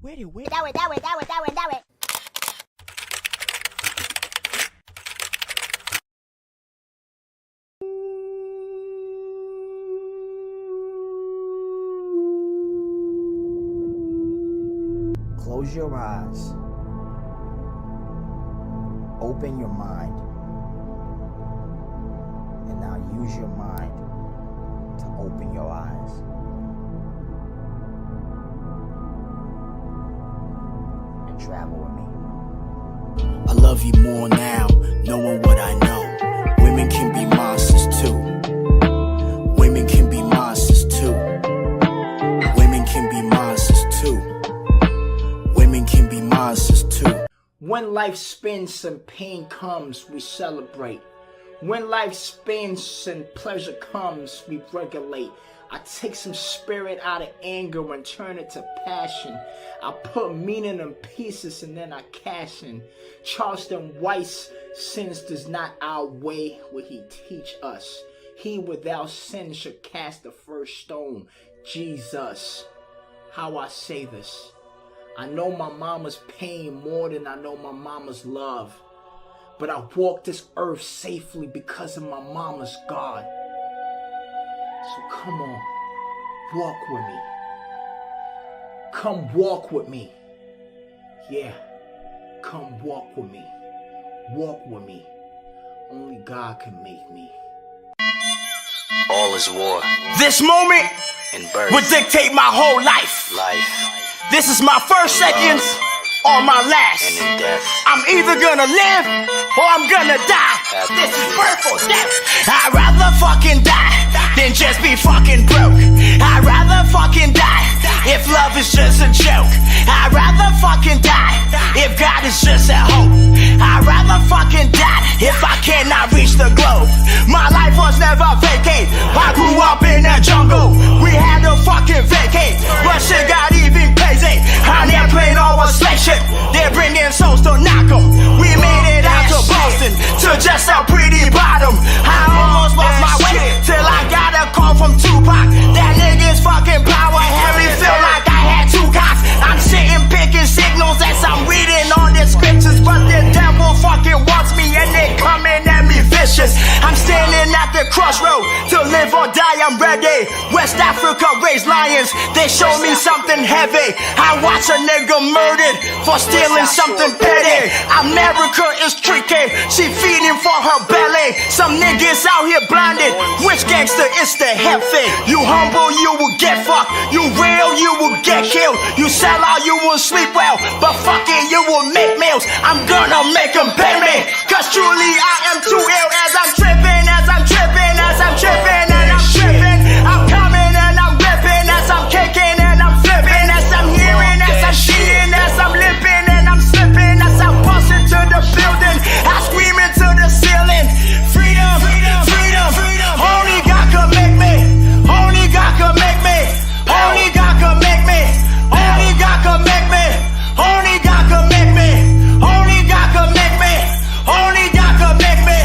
Where? That way. Close your eyes. Open your mind. And now use your mind to open your eyes. And travel with me. I love you more now, knowing what I know. Women can be monsters too. Women can be monsters too. Women can be monsters too. Women can be monsters too. When life spins and pain comes, we celebrate. When life spins and pleasure comes, we regulate. I take some spirit out of anger and turn it to passion. I put meaning in pieces and then I cash in. Charleston White's sins does not outweigh what he teach us. He without sin should cast the first stone. Jesus, how I say this. I know my mama's pain more than I know my mama's love. But I walk this earth safely because of my mama's God. So come on, walk with me. Come walk with me. Yeah, come walk with me. Walk with me. Only God can make me. All is war. This moment And birth. would dictate my whole life. This is my first seconds or my last. And in death. I'm either gonna live or I'm gonna die. This is birth or death. I'd rather fucking die than just be fucking broke. I'd rather fucking die if love is just a joke. I'd rather fucking die if God is just a hope. I'd rather fucking die if I cannot reach the globe. My life was never vacate. I grew up in the jungle. We had to fucking vacate, but shit got even crazy. On that plane or a slave ship, they're bringing souls to knock 'em. We made it out to Boston, to just a pretty bottom. I almost lost my way till I got a call from Tupac. That nigga's fucking power had me feel like I had two cocks. I'm sitting picking signals as I'm reading all the scriptures, but the devil fucking wants me and they coming at me vicious. I'm standing at the crossroad, to live or die I'm ready. West Africa raised lions, they show me something heavy. I watch a nigga murdered for stealing something petty. America is tricky, she feeding for her belly. Some niggas out here blinded, which gangster is the healthy? You humble, you will get fucked. You real, you will get killed. You sell out, you will sleep well, but fuck it, you will make meals. I'm gonna make them pay me, cause truly I am too ill. As I'm tripping, as I'm tripping, as I'm tripping, and I'm tripping. I'm coming and I'm ripping, as I'm kicking and I'm flipping, as I'm hearing, as I'm cheating, as I'm lipping and I'm slipping, as I'm busting to the building, I scream into the ceiling. Freedom, freedom, freedom, freedom. Only God can make me. Only God can make me. Only God can make me. Only God can make me. Only God can make me. Only God can make me. Only God can make me.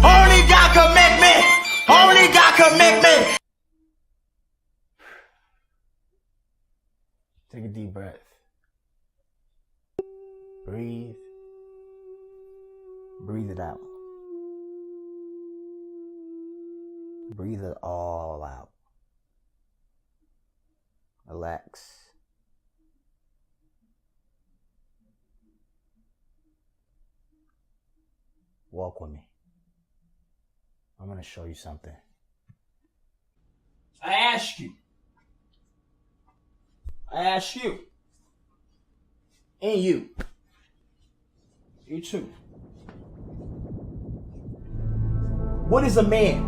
Only God can make me. Only God can make me. Take a deep breath. Breathe. Breathe it out. Breathe it all out. Relax. Walk with me. I'm going to show you something. I ask you. And you. You too. What is a man?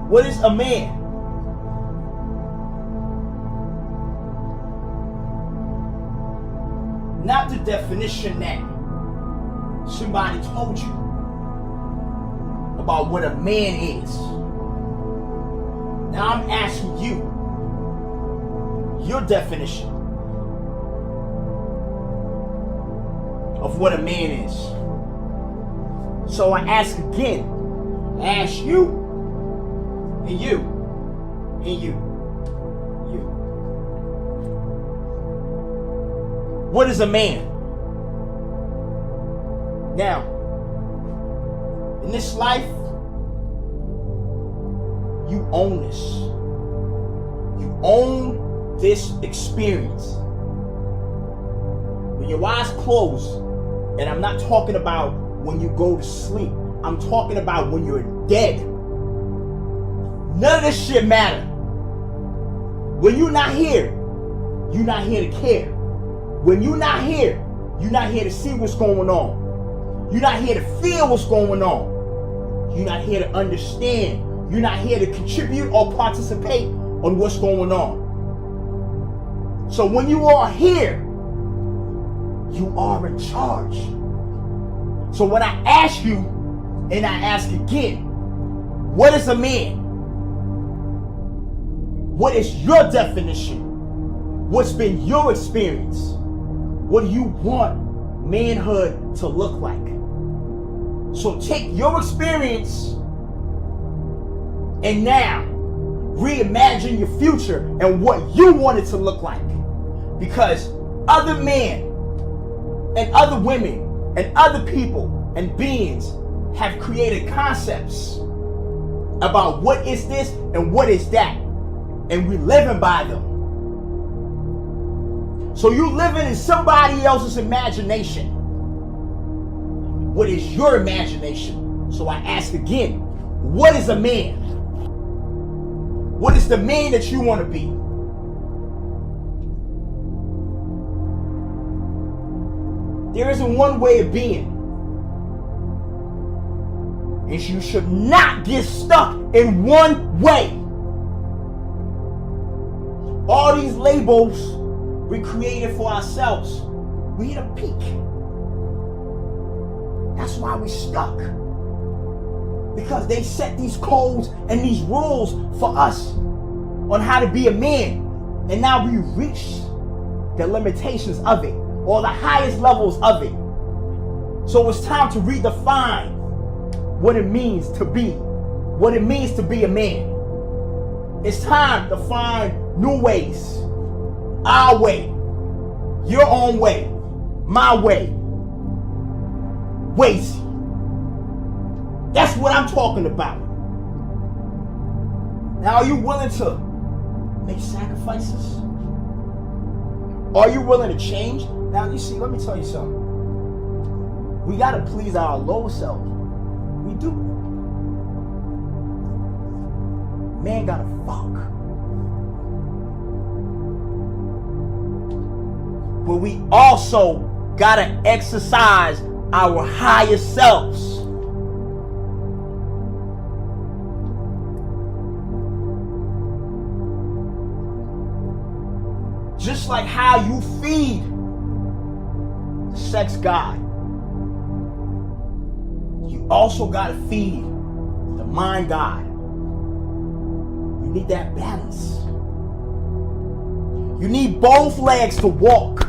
What is a man? Not the definition that somebody told you about what a man is. Now I'm asking you your definition of what a man is. So I ask again. I ask you and you and you. What is a man? Now, in this life, you own this. You own this experience. When your eyes close, and I'm not talking about when you go to sleep, I'm talking about when you're dead. None of this shit matter. When you're not here to care. When you're not here to see what's going on. You're not here to feel what's going on. You're not here to understand. You're not here to contribute or participate on what's going on. So when you are here, you are in charge. So when I ask you, and I ask again, what is a man? What is your definition? What's been your experience? What do you want manhood to look like? So take your experience and now reimagine your future and what you want it to look like. Because other men and other women and other people and beings have created concepts about what is this and what is that. And we living by them. So you living in somebody else's imagination. What is your imagination? So I ask again, what is a man? What is the man that you want to be? There isn't one way of being. And you should not get stuck in one way. All these labels we created for ourselves, we hit a peak. That's why we stuck. Because they set these codes and these rules for us on how to be a man. And now we reach the limitations of it, or the highest levels of it. So it's time to redefine what it means to be a man. It's time to find new ways. Our way, your own way, my way. Wayze. That's what I'm talking about. Now, are you willing to make sacrifices? Are you willing to change? Now, you see, let me tell you something. We got to please our lower self. We do. Man got to fuck. But we also got to exercise our higher selves. Just like how you feed the sex god, you also got to feed the mind god. You need that balance. You need both legs to walk.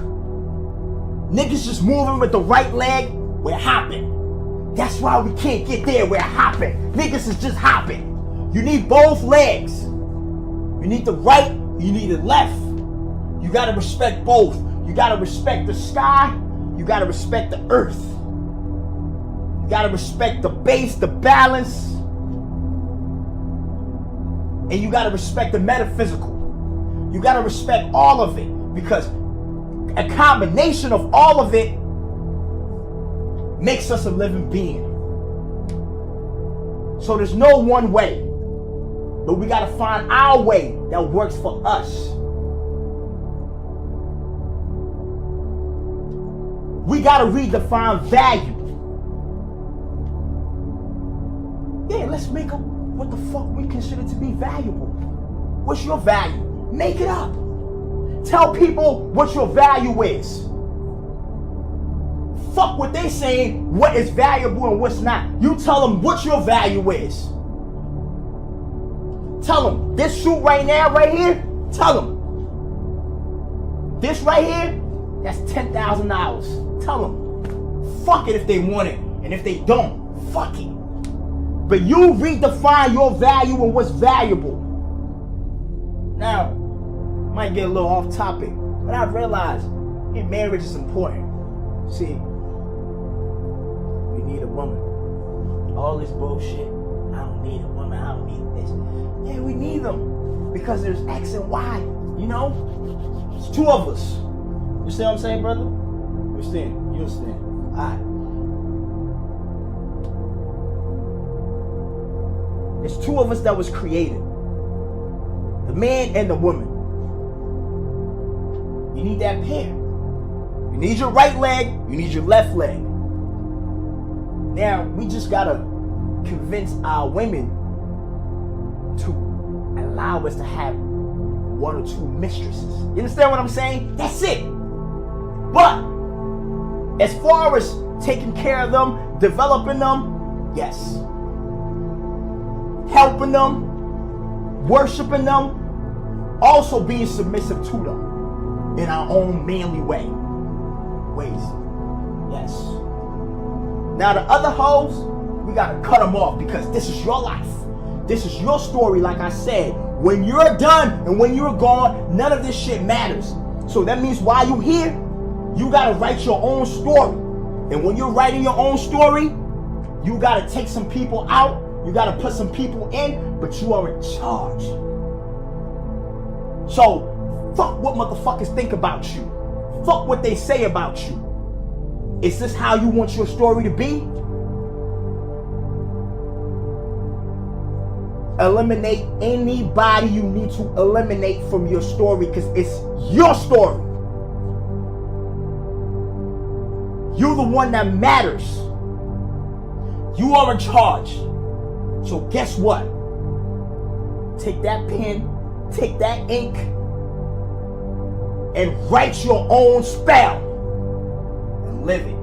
Niggas just moving with the right leg, we're hopping. That's why we can't get there, we're hopping. Niggas is just hopping. You need both legs. You need the right, you need the left. You gotta respect both. You gotta respect the sky. You gotta respect the earth. You gotta respect the base, the balance. And you gotta respect the metaphysical. You gotta respect all of it, because a combination of all of it makes us a living being. So there's no one way, but we gotta find our way that works for us. We gotta redefine value. Yeah, let's make up what the fuck we consider to be valuable. What's your value? Make it up. Tell people what your value is. Fuck what they saying, what is valuable and what's not. You tell them what your value is. Tell them, this suit right now, right here, tell them. This right here, that's $10,000. Tell them. Fuck it if they want it. And if they don't, fuck it. But you redefine your value and what's valuable. Now, might get a little off topic, but I realize, marriage is important. See, we need a woman. All this bullshit, I don't need a woman, I don't need this. Yeah, we need them because there's X and Y, you know? It's two of us. You see what I'm saying, brother? You understand? You understand? Alright. There's two of us that was created. The man and the woman. You need that pair. You need your right leg, you need your left leg. Now, we just gotta convince our women to allow us to have one or two mistresses. You understand what I'm saying? That's it. But as far as taking care of them, developing them, yes. Helping them, worshiping them, also being submissive to them in our own manly ways. Yes. Now the other hoes, we gotta cut them off because this is your life. This is your story, like I said. When you're done and when you're gone, none of this shit matters. So that means while you're here, you gotta write your own story. And when you're writing your own story, you gotta take some people out, you gotta put some people in, but you are in charge. So, fuck what motherfuckers think about you. Fuck what they say about you. Is this how you want your story to be? Eliminate anybody you need to eliminate from your story because it's your story. You're the one that matters. You are in charge. So guess what? Take that pen, take that ink, and write your own spell and live it.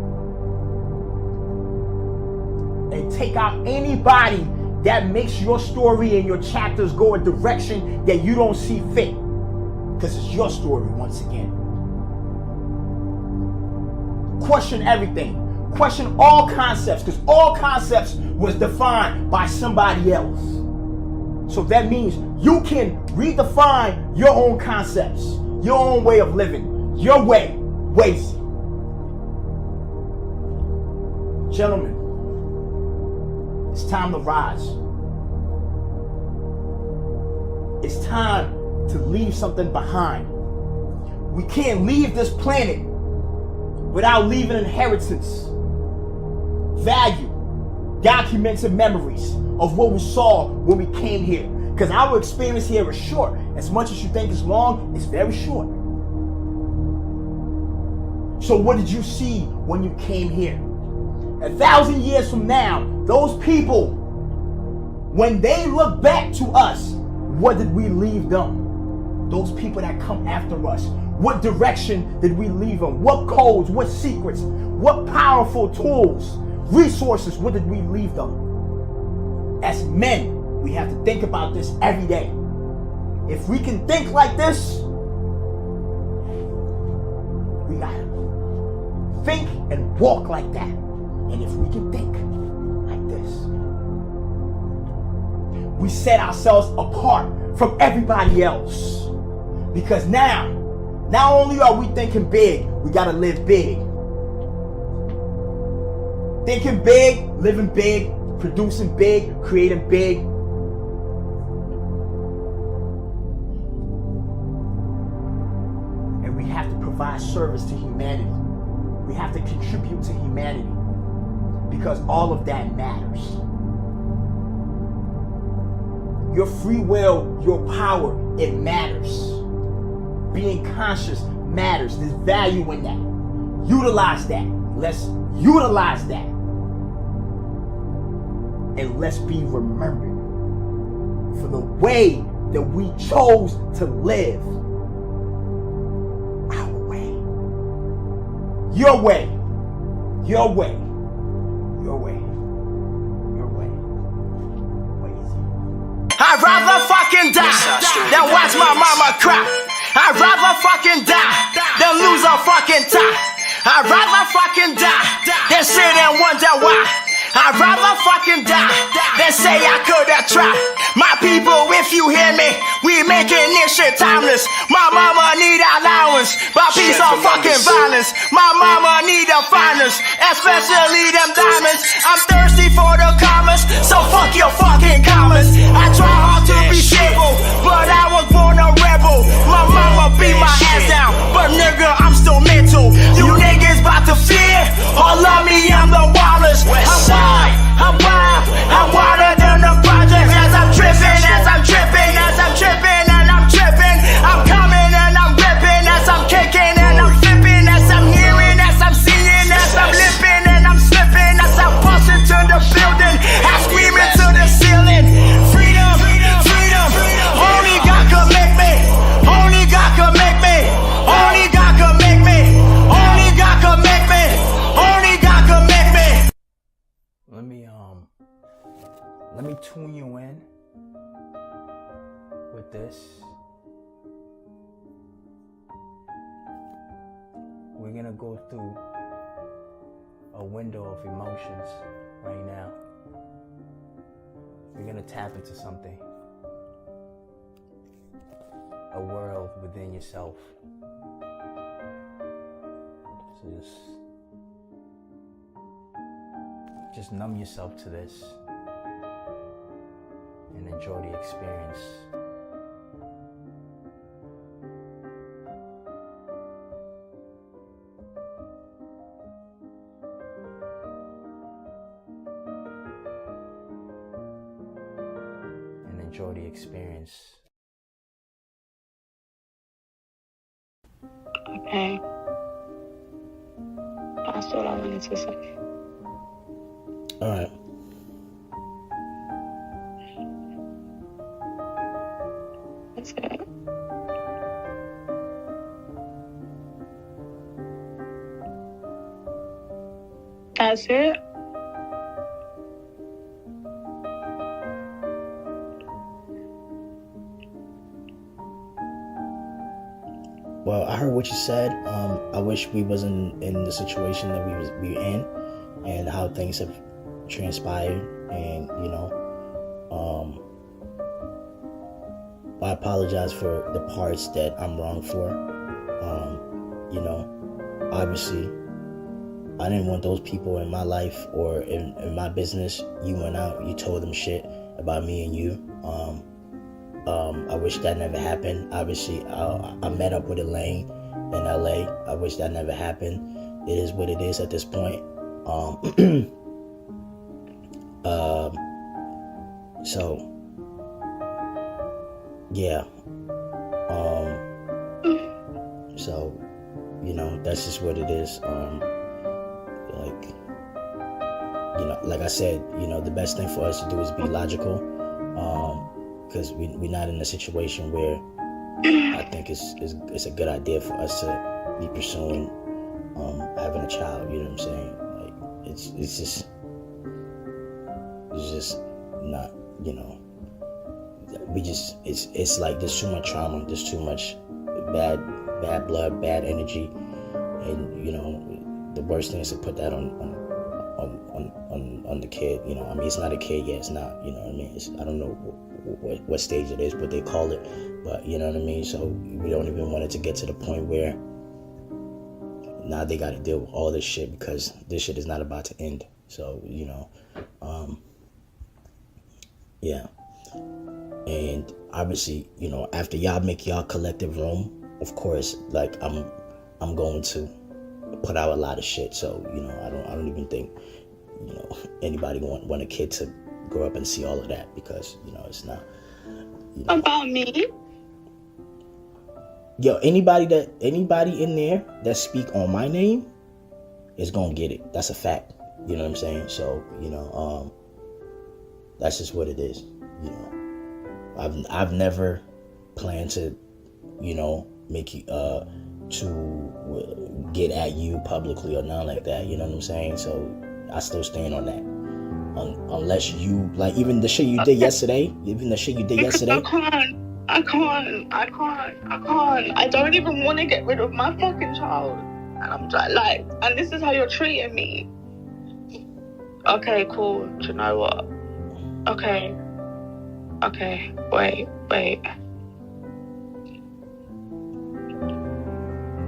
And take out anybody that makes your story and your chapters go a direction that you don't see fit. Because it's your story once again. Question everything. Question all concepts, because all concepts was defined by somebody else. So that means you can redefine your own concepts, your own way of living, your way, Wayze. Gentlemen, it's time to rise. It's time to leave something behind. We can't leave this planet without leaving inheritance, value, documented memories of what we saw when we came here. Because our experience here is short. As much as you think it's long, it's very short. So what did you see when you came here? 1,000 years from now, those people, when they look back to us, what did we leave them? Those people that come after us, what direction did we leave them? What codes, what secrets, what powerful tools, resources, what did we leave them? As men, we have to think about this every day. If we can think like this, we gotta think and walk like that. And if we can think like this, we set ourselves apart from everybody else. Because now, not only are we thinking big, we gotta live big. Thinking big, living big, producing big, creating big. And we have to provide service to humanity. We have to contribute to humanity. Because all of that matters. Your free will, your power, it matters. Being conscious matters. There's value in that. Utilize that. Let's utilize that. And let's be remembered for the way that we chose to live. Our way. Your way. Your way. Your way. Your way. I'd rather fucking die than watch my mama cry. I'd rather fucking die than lose a fucking tie. I'd rather fucking die than sit and wonder why. I'd rather fucking die than say I could have tried. My people, if you hear me, we making this shit timeless. My mama need allowance. violence, by peace or fucking violence. My mama need the finest, especially them diamonds. I'm thirsty for the commas, so fuck your fucking commas. I try hard to be civil, but I was born a rebel. My mama beat my ass down, but nigga, I'm still mental. You niggas bout to fear, or love me, I'm the wildest. I'm wilder than the projects. As I'm tripping, as I'm tripping, as I'm tripping, and I'm tripping. I'm coming and I'm ripping, as I'm kicking and I'm flipping, as I'm hearing, as I'm seeing, as I'm lipping and I'm slipping, as I bust into the building, I scream into the ceiling. Freedom, freedom, only God can make me. Only God can make me. Only God can make me. Only God can make me. Only God can make me. Let me tune you in with this. We're gonna go through a window of emotions right now. We're gonna tap into something, a world within yourself. So just numb yourself to this and enjoy the experience. And enjoy the experience. Okay. That's all I wanted to say. Alright. That's it. That's it? Well, I heard what you said. I wish we wasn't in the situation that we were in, and how things have transpired. And I apologize for the parts that I'm wrong for. Obviously, I didn't want those people in my life or in my business. You went out, you told them shit about me and you. I wish that never happened. Obviously, I met up with Elaine in LA. I wish that never happened. It is what it is at this point. So yeah. So, that's just what it is. Like I said, the best thing for us to do is be logical. Because we're not in a situation where I think it's a good idea for us to be pursuing having a child. You know what I'm saying? Like it's just not. It's like there's too much trauma. There's too much bad blood, bad energy, and the worst thing is to put that on the kid. I mean, it's not a kid yet. It's not. You know what I mean? I don't know what stage it is, what they call it, but you know what I mean. So we don't even want it to get to the point where now they got to deal with all this shit, because this shit is not about to end. So yeah. And obviously, after y'all make y'all collective room, of course, like I'm going to put out a lot of shit. So I don't even think anybody want a kid to grow up and see all of that, because it's not About me? Yo, anybody in there that speak on my name is gonna get it. That's a fact. You know what I'm saying? So that's just what it is. I've never planned to make you to get at you publicly or nothing like that. You know what I'm saying? So I still stand on that. Unless you, like, even the shit you did yesterday. I can't. I don't even want to get rid of my fucking child. And I'm like, and this is how you're treating me. Okay, cool. Do you know what? Okay, wait.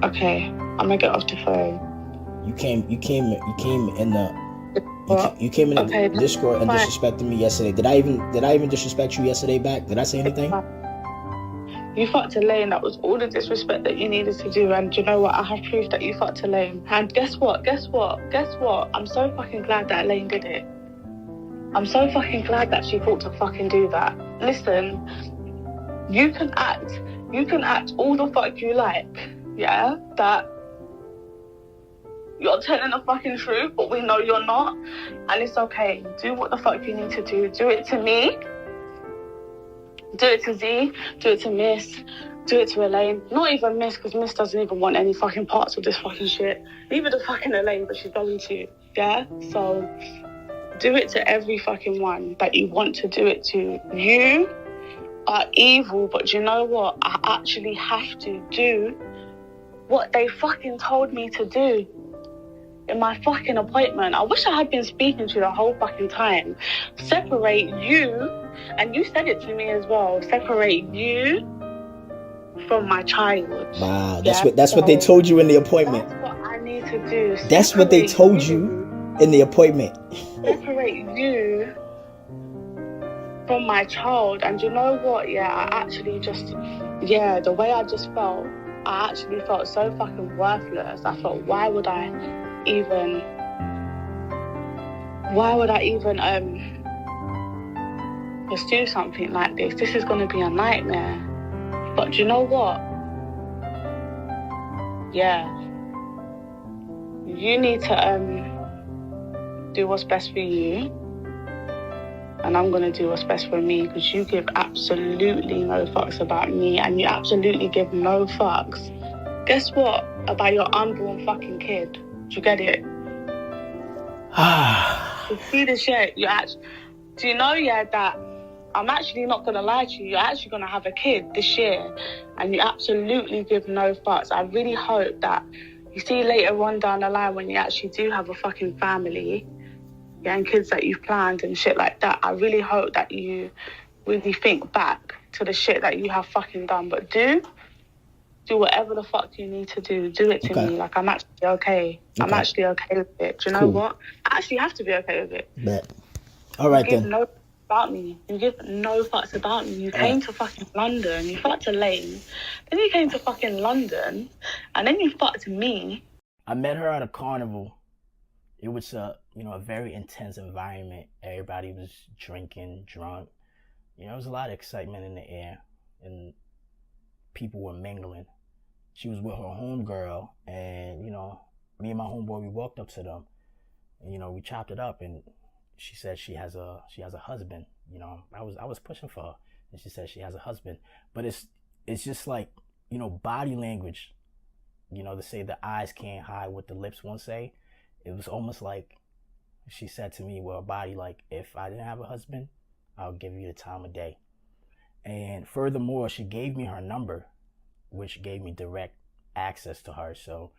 Okay, I'm gonna get off the phone. You came in the What? you came in the Okay, Discord and fine. disrespected me yesterday. Did I even disrespect you yesterday back? Did I say anything? You fucked Elaine. That was all the disrespect that you needed to do. And you know what? I have proof that you fucked Elaine. And guess what? I'm so fucking glad that Elaine did it. I'm so fucking glad that she thought to fucking do that. Listen, you can act all the fuck you like, yeah? That you're telling the fucking truth, but we know you're not. And it's okay. Do what the fuck you need to do. Do it to me. Do it to Z, do it to Miss, do it to Elaine. Not even Miss, because Miss doesn't even want any fucking parts of this fucking shit. Neither the fucking Elaine, but she's going to, yeah? So, do it to every fucking one that you want to do it to. You are evil, but you know what? I actually have to do what they fucking told me to do in my fucking appointment. I wish I had been speaking to you the whole fucking time. Separate you, and you said it to me as well, separate you from my child. Wow, that's what they told you in the appointment. That's what I need to do. That's what they told you in the appointment. Separate you from my child. And you know what? Yeah, I actually just, the way I just felt, I actually felt so fucking worthless. I thought, why would I even pursue something like this? This is going to be a nightmare. But you know what? Yeah. You need to do what's best for you. And I'm going to do what's best for me, because you give absolutely no fucks about me, and you absolutely give no fucks. Guess what? About your unborn fucking kid. Do you get it? You see the shit? Do you know, that I'm actually not going to lie to you. You're actually going to have a kid this year, and you absolutely give no fucks. I really hope that you see later on down the line, when you actually do have a fucking family, and kids that you've planned and shit like that, I really hope that you really think back to the shit that you have fucking done. But do whatever the fuck you need to do. Do it to me. Like, I'm actually okay. I'm actually okay with it. Do you know what? I actually have to be okay with it. Bet. All right, then. No about me. You give no fucks about me. You came to fucking London. You fucked Elaine. Then you came to fucking London. And then you fucked me. I met her at a carnival. It was a very intense environment. Everybody was drinking, drunk. There was a lot of excitement in the air, and people were mingling. She was with her homegirl, and me and my homeboy, we walked up to them, and we chopped it up, and she said she has a husband. I was pushing for her, and she said she has a husband. But it's just like, body language. They say the eyes can't hide what the lips won't say. It was almost like she said to me with her body, like, if I didn't have a husband, I'll give you the time of day. And furthermore, she gave me her number, which gave me direct access to her. So,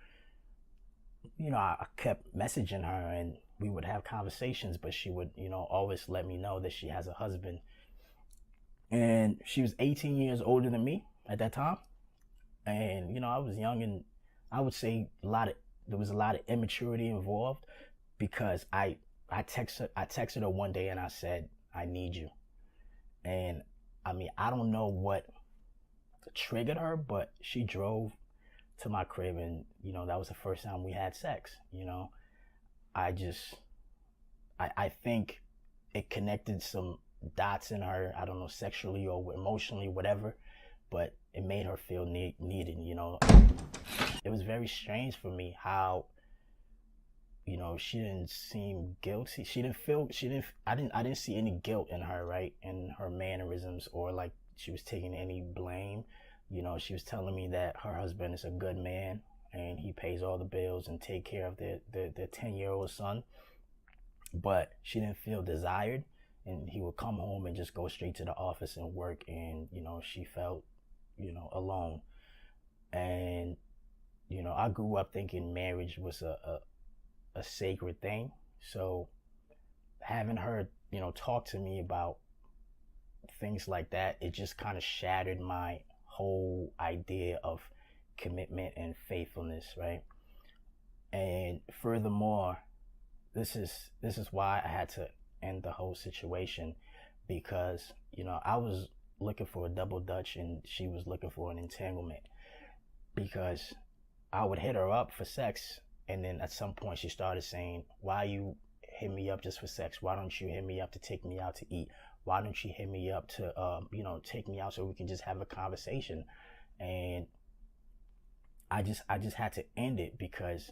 I kept messaging her, and we would have conversations, but she would, always let me know that she has a husband. And she was 18 years older than me at that time. And, I was young, and I would say there was a lot of immaturity involved, because I texted her one day and I said, I need you. And I don't know what triggered her, but she drove to my crib, and that was the first time we had sex. I think it connected some dots in her, I don't know, sexually or emotionally, whatever, but it made her feel needed. It was very strange for me how she didn't seem guilty. I didn't see any guilt in her, right? In her mannerisms, or like she was taking any blame. She was telling me that her husband is a good man, and he pays all the bills and take care of their 10-year-old son. But she didn't feel desired, and he would come home and just go straight to the office and work, and she felt alone. And I grew up thinking marriage was a sacred thing. So having her, talk to me about things like that, it just kind of shattered my whole idea of commitment and faithfulness, right? And furthermore, this is why I had to end the whole situation, because, you know, I was looking for a double dutch and she was looking for an entanglement, because I would hit her up for sex, and then at some point she started saying, why you hit me up just for sex? Why don't you hit me up to take me out to eat? Why don't you hit me up to, you know, take me out so we can just have a conversation? And I just had to end it, because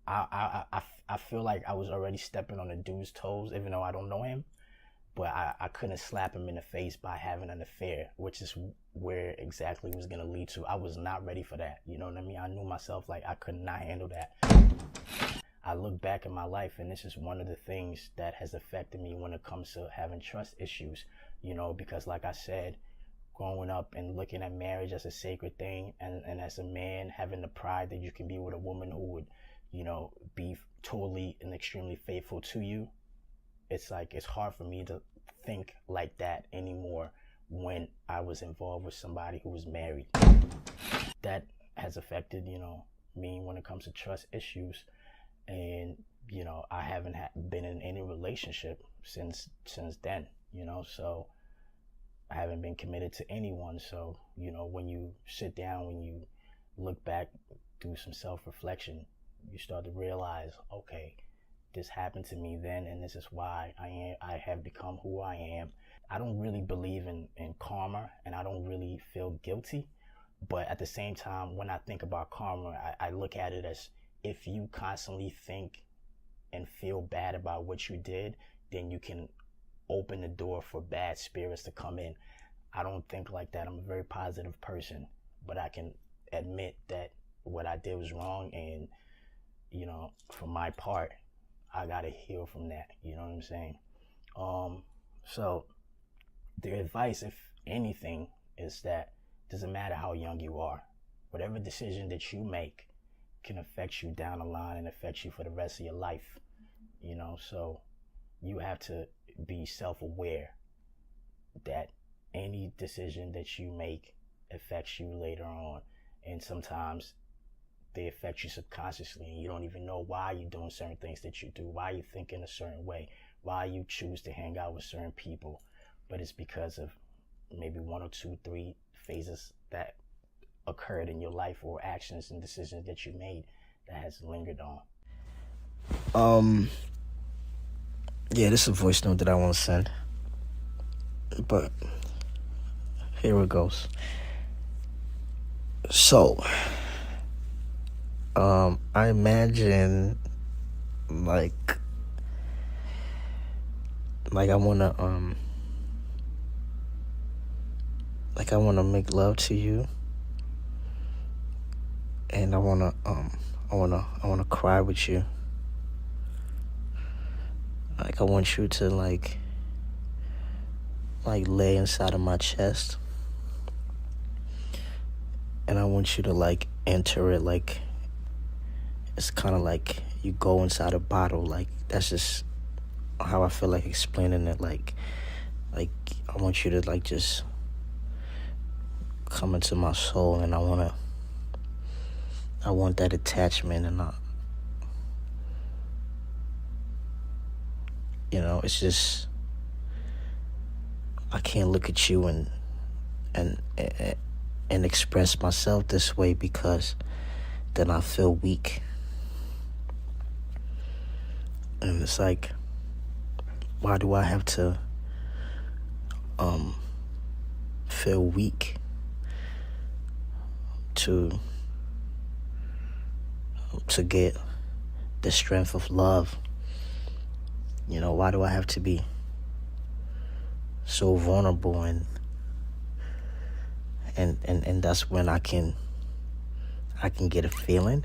I feel like I was already stepping on the dude's toes, even though I don't know him. But I couldn't slap him in the face by having an affair, which is where exactly it was going to lead to. I was not ready for that. You know what I mean? I knew myself, like, I could not handle that. I look back in my life, and this is one of the things that has affected me when it comes to having trust issues, you know, because like I said, growing up and looking at marriage as a sacred thing, and as a man having the pride that you can be with a woman who would, you know, be totally and extremely faithful to you. It's like, it's hard for me to think like that anymore when I was involved with somebody who was married. That has affected, you know, me when it comes to trust issues. And, you know, I haven't been in any relationship since then, you know, so I haven't been committed to anyone. So, you know, when you sit down, when you look back, do some self-reflection, you start to realize, okay, this happened to me then, and this is why I have become who I am. I don't really believe in karma, and I don't really feel guilty. But at the same time, when I think about karma, I look at it as, if you constantly think and feel bad about what you did, then you can open the door for bad spirits to come in. I don't think like that. I'm a very positive person, but I can admit that what I did was wrong, and, you know, for my part, I gotta heal from that. You know what I'm saying? So the advice, if anything, is that it doesn't matter how young you are. Whatever decision that you make can affect you down the line and affect you for the rest of your life. You know, so you have to be self-aware that any decision that you make affects you later on. And sometimes they affect you subconsciously, and you don't even know why you're doing certain things that you do, why you think in a certain way, why you choose to hang out with certain people. But it's because of maybe 1 or 2, 3 phases that occurred in your life, or actions and decisions that you made that has lingered on. Yeah, this is a voice note that I want to send, but here it goes. So, I imagine, like I wanna make love to you, and I wanna cry with you. Like, I want you to like lay inside of my chest, and I want you to like enter it. Like, it's kind of like you go inside a bottle. Like, that's just how I feel like explaining it. Like I want you to like just come into my soul, and I want that attachment, and you know, it's just, I can't look at you and express myself this way, because then I feel weak. And it's like, why do I have to feel weak to get the strength of love? You know, why do I have to be so vulnerable? And that's when I can get a feeling.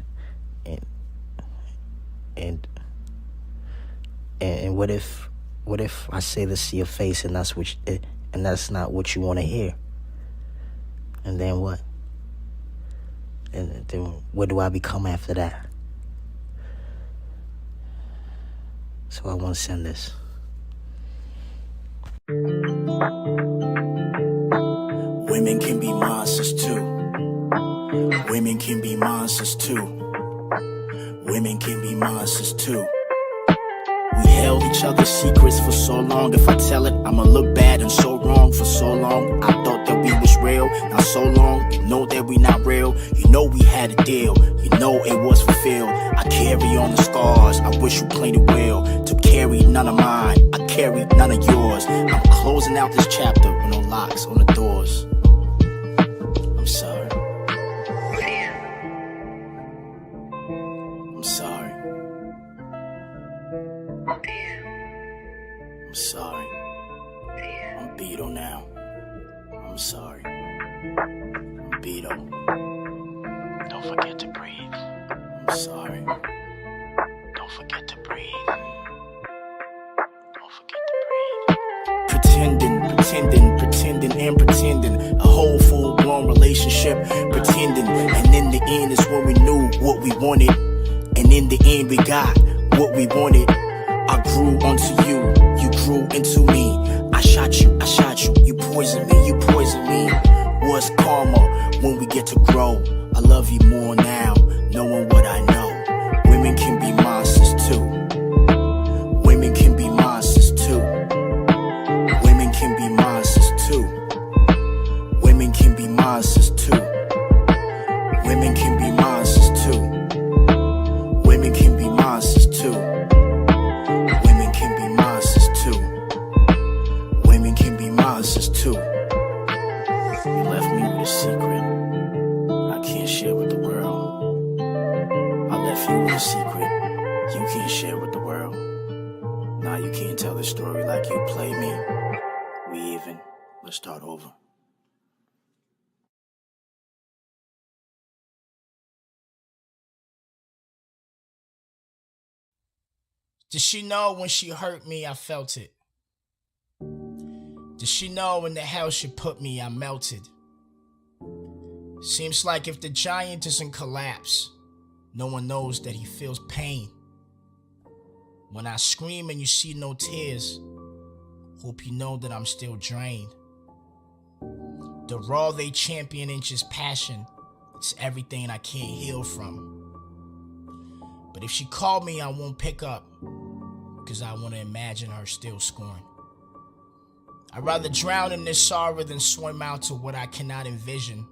And what if I say this to your face, and that's not what you want to hear? And then what? And then what do I become after that? So I want to send this. Women can be monsters too. Women can be monsters too. Women can be monsters too. We held each other's secrets for so long. If I tell it, I'ma look bad and so wrong. For so long, I thought that we was real. Now so long, you know that we not real. You know we had a deal. You know it was fulfilled. I carry on the scars. I wish you played it well. To carry none of mine, I carry none of yours. I'm closing out this chapter with no locks on the doors. I'm sorry. I'm sorry. I'm sorry. I'm Bito now. I'm sorry. I'm Bito. Don't forget to breathe. I'm sorry. Don't forget to breathe. Don't forget to breathe. Pretending and pretending. A whole full-blown relationship. Pretending. And in the end is when we knew what we wanted. And in the end we got what we wanted. I grew onto you, you grew into me. I shot you, you poisoned me. What's karma when we get to grow? I love you more now, knowing what I know. Women can be monsters too. Women can be monsters too. Women can be monsters too. Women can be monsters too. Women can be monsters too. Women can be monsters too. Women can be monsters too. Women can be monsters too. You left me with a secret I can't share with the world. I left you with a secret you can't share with the world. Now you can't tell the story like you play me. We even. Let's start over. Did she know when she hurt me, I felt it? Did she know when the hell she put me, I melted? Seems like if the giant doesn't collapse, no one knows that he feels pain. When I scream and you see no tears, hope you know that I'm still drained. The raw they champion in just passion, it's everything I can't heal from. But if she called me, I won't pick up, cause I wanna imagine her still scorned. I'd rather drown in this sorrow than swim out to what I cannot envision.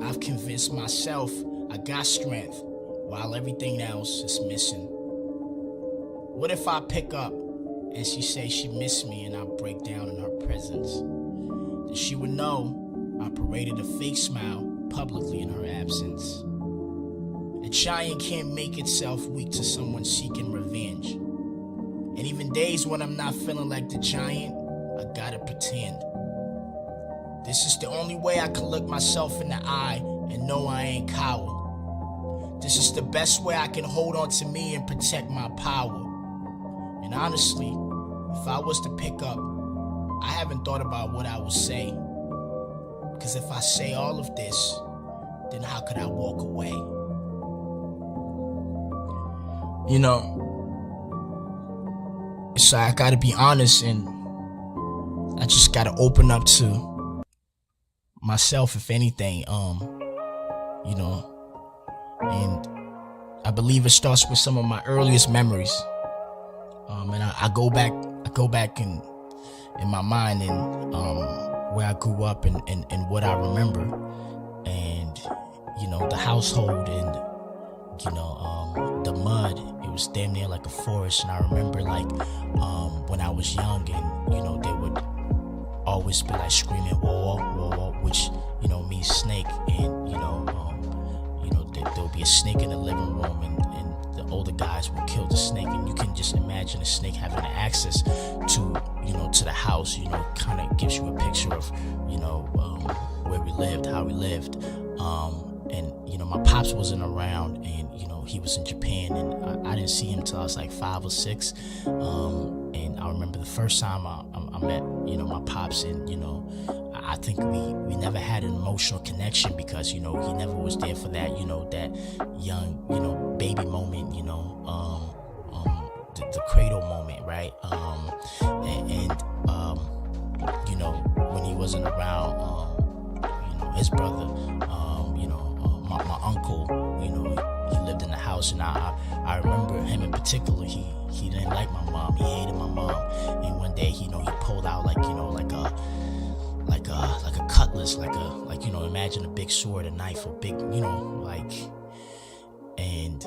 I've convinced myself I got strength while everything else is missing. What if I pick up and she says she missed me and I break down in her presence? Then she would know I paraded a fake smile publicly in her absence. A giant can't make itself weak to someone seeking revenge. And even days when I'm not feeling like the giant, I gotta pretend. This is the only way I can look myself in the eye and know I ain't coward. This is the best way I can hold on to me and protect my power. And honestly, if I was to pick up, I haven't thought about what I would say. Because if I say all of this, then how could I walk away? You know, so I gotta be honest, and I just gotta open up to myself, if anything, you know, and I believe it starts with some of my earliest memories, and I go back in my mind and where I grew up and what I remember, and you know, the household and you know, the mud. It was damn near like a forest, and I remember like when I was young, and you know, they would always be like screaming "whoa, whoa, whoa," which you know means snake, and you know, there'll be a snake in the living room, and the older guys will kill the snake, and you can just imagine a snake having access to to the house. You know, kind of gives you a picture of where we lived, how we lived, and you know, my pops wasn't around, and you know, he was in Japan, and I didn't see him till I was like 5 or 6, and I remember the first time I met my pops, and you know, I think we never had an emotional connection because he never was there for that that young baby moment, the cradle moment, right? And when he wasn't around, his brother, my uncle, you know, he lived in the house, and I remember him in particular. He didn't like my mom. He hated my mom. And one day, you know, he pulled out like a cutlass, like you know, imagine a big sword, a knife, a big, you know, like, and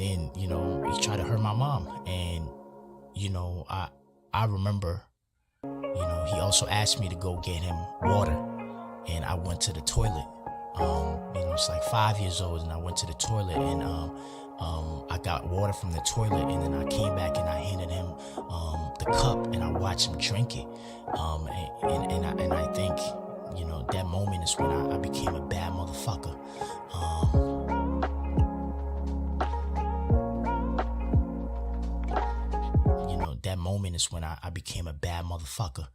then you know, he tried to hurt my mom. And you know, I remember, you know, he also asked me to go get him water, and I went to the toilet. You know, it's like 5 years old, and I went to the toilet, and I got water from the toilet, and then I came back and I handed him the cup, and I watched him drink it. And I think, you know, that moment is when I became a bad motherfucker. You know, that moment is when I became a bad motherfucker.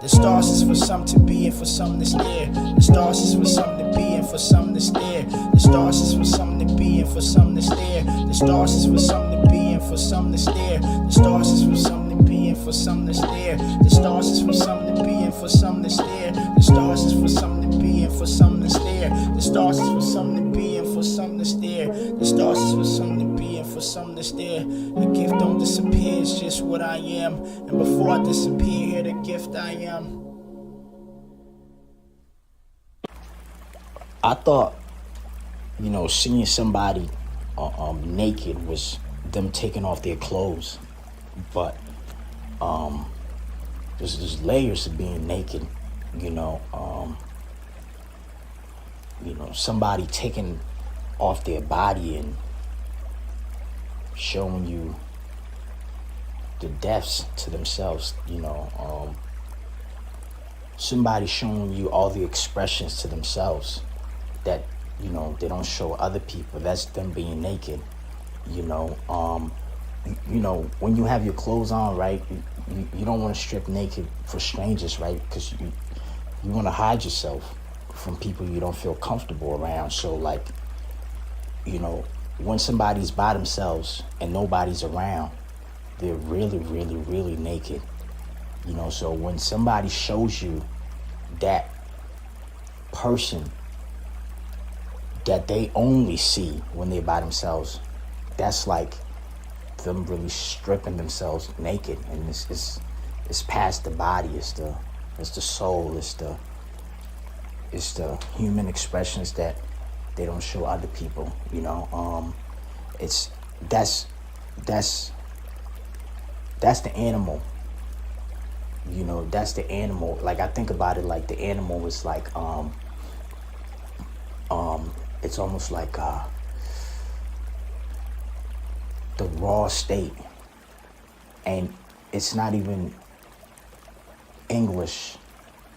The stars is for some to be and for some to stare. The stars is for some to be and for some to stare. The stars is for some to be and for some to stare. The stars is for some to be and for some to stare. The stars is for some to be and for some to stare. The stars is for some to be and for some to stare. The stars is for some to be and for some to stare. The stars is for some to be and for some to stare. The stars is for some to be and for some to stare. The gift don't disappear, it's just what I am. And before I disappear, here the gift I am. I thought, you know, seeing somebody naked was them taking off their clothes, but there's layers to being naked, you know. You know, somebody taking off their body and showing you the depths to themselves, you know. Somebody showing you all the expressions to themselves that, you know, they don't show other people. That's them being naked, you know. You know, when you have your clothes on, right, you don't want to strip naked for strangers, right, because you want to hide yourself from people you don't feel comfortable around. So, like, you know, when somebody's by themselves and nobody's around, they're really, really, really naked, you know. So when somebody shows you that person that they only see when they're by themselves, that's like them really stripping themselves naked. And it's past the body, it's the soul, it's the human expressions that they don't show other people, you know. That's the animal, you know. That's the animal. Like, I think about it like the animal is like it's almost like the raw state, and it's not even English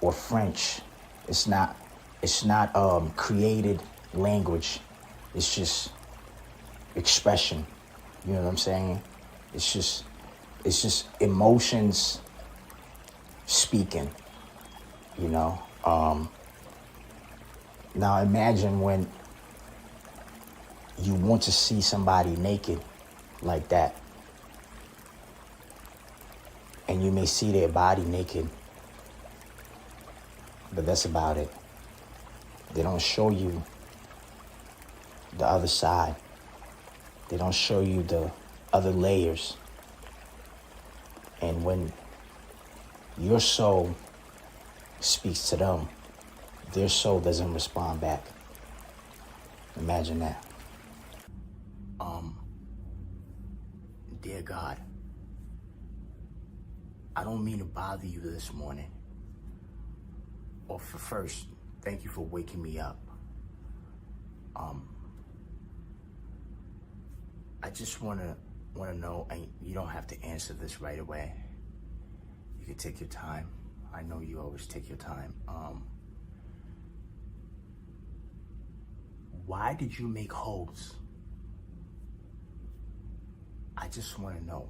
or French. It's not created language. It's just expression. You know what I'm saying? It's just emotions speaking, you know. Now imagine when you want to see somebody naked like that, and you may see their body naked, but that's about it. They don't show you the other side. They don't show you the other layers. And when your soul speaks to them, their soul doesn't respond back. Imagine that. Dear God, I don't mean to bother you this morning. Or first, thank you for waking me up. I just wanna know, and you don't have to answer this right away. You can take your time. I know you always take your time. Why did you make holes? I just want to know.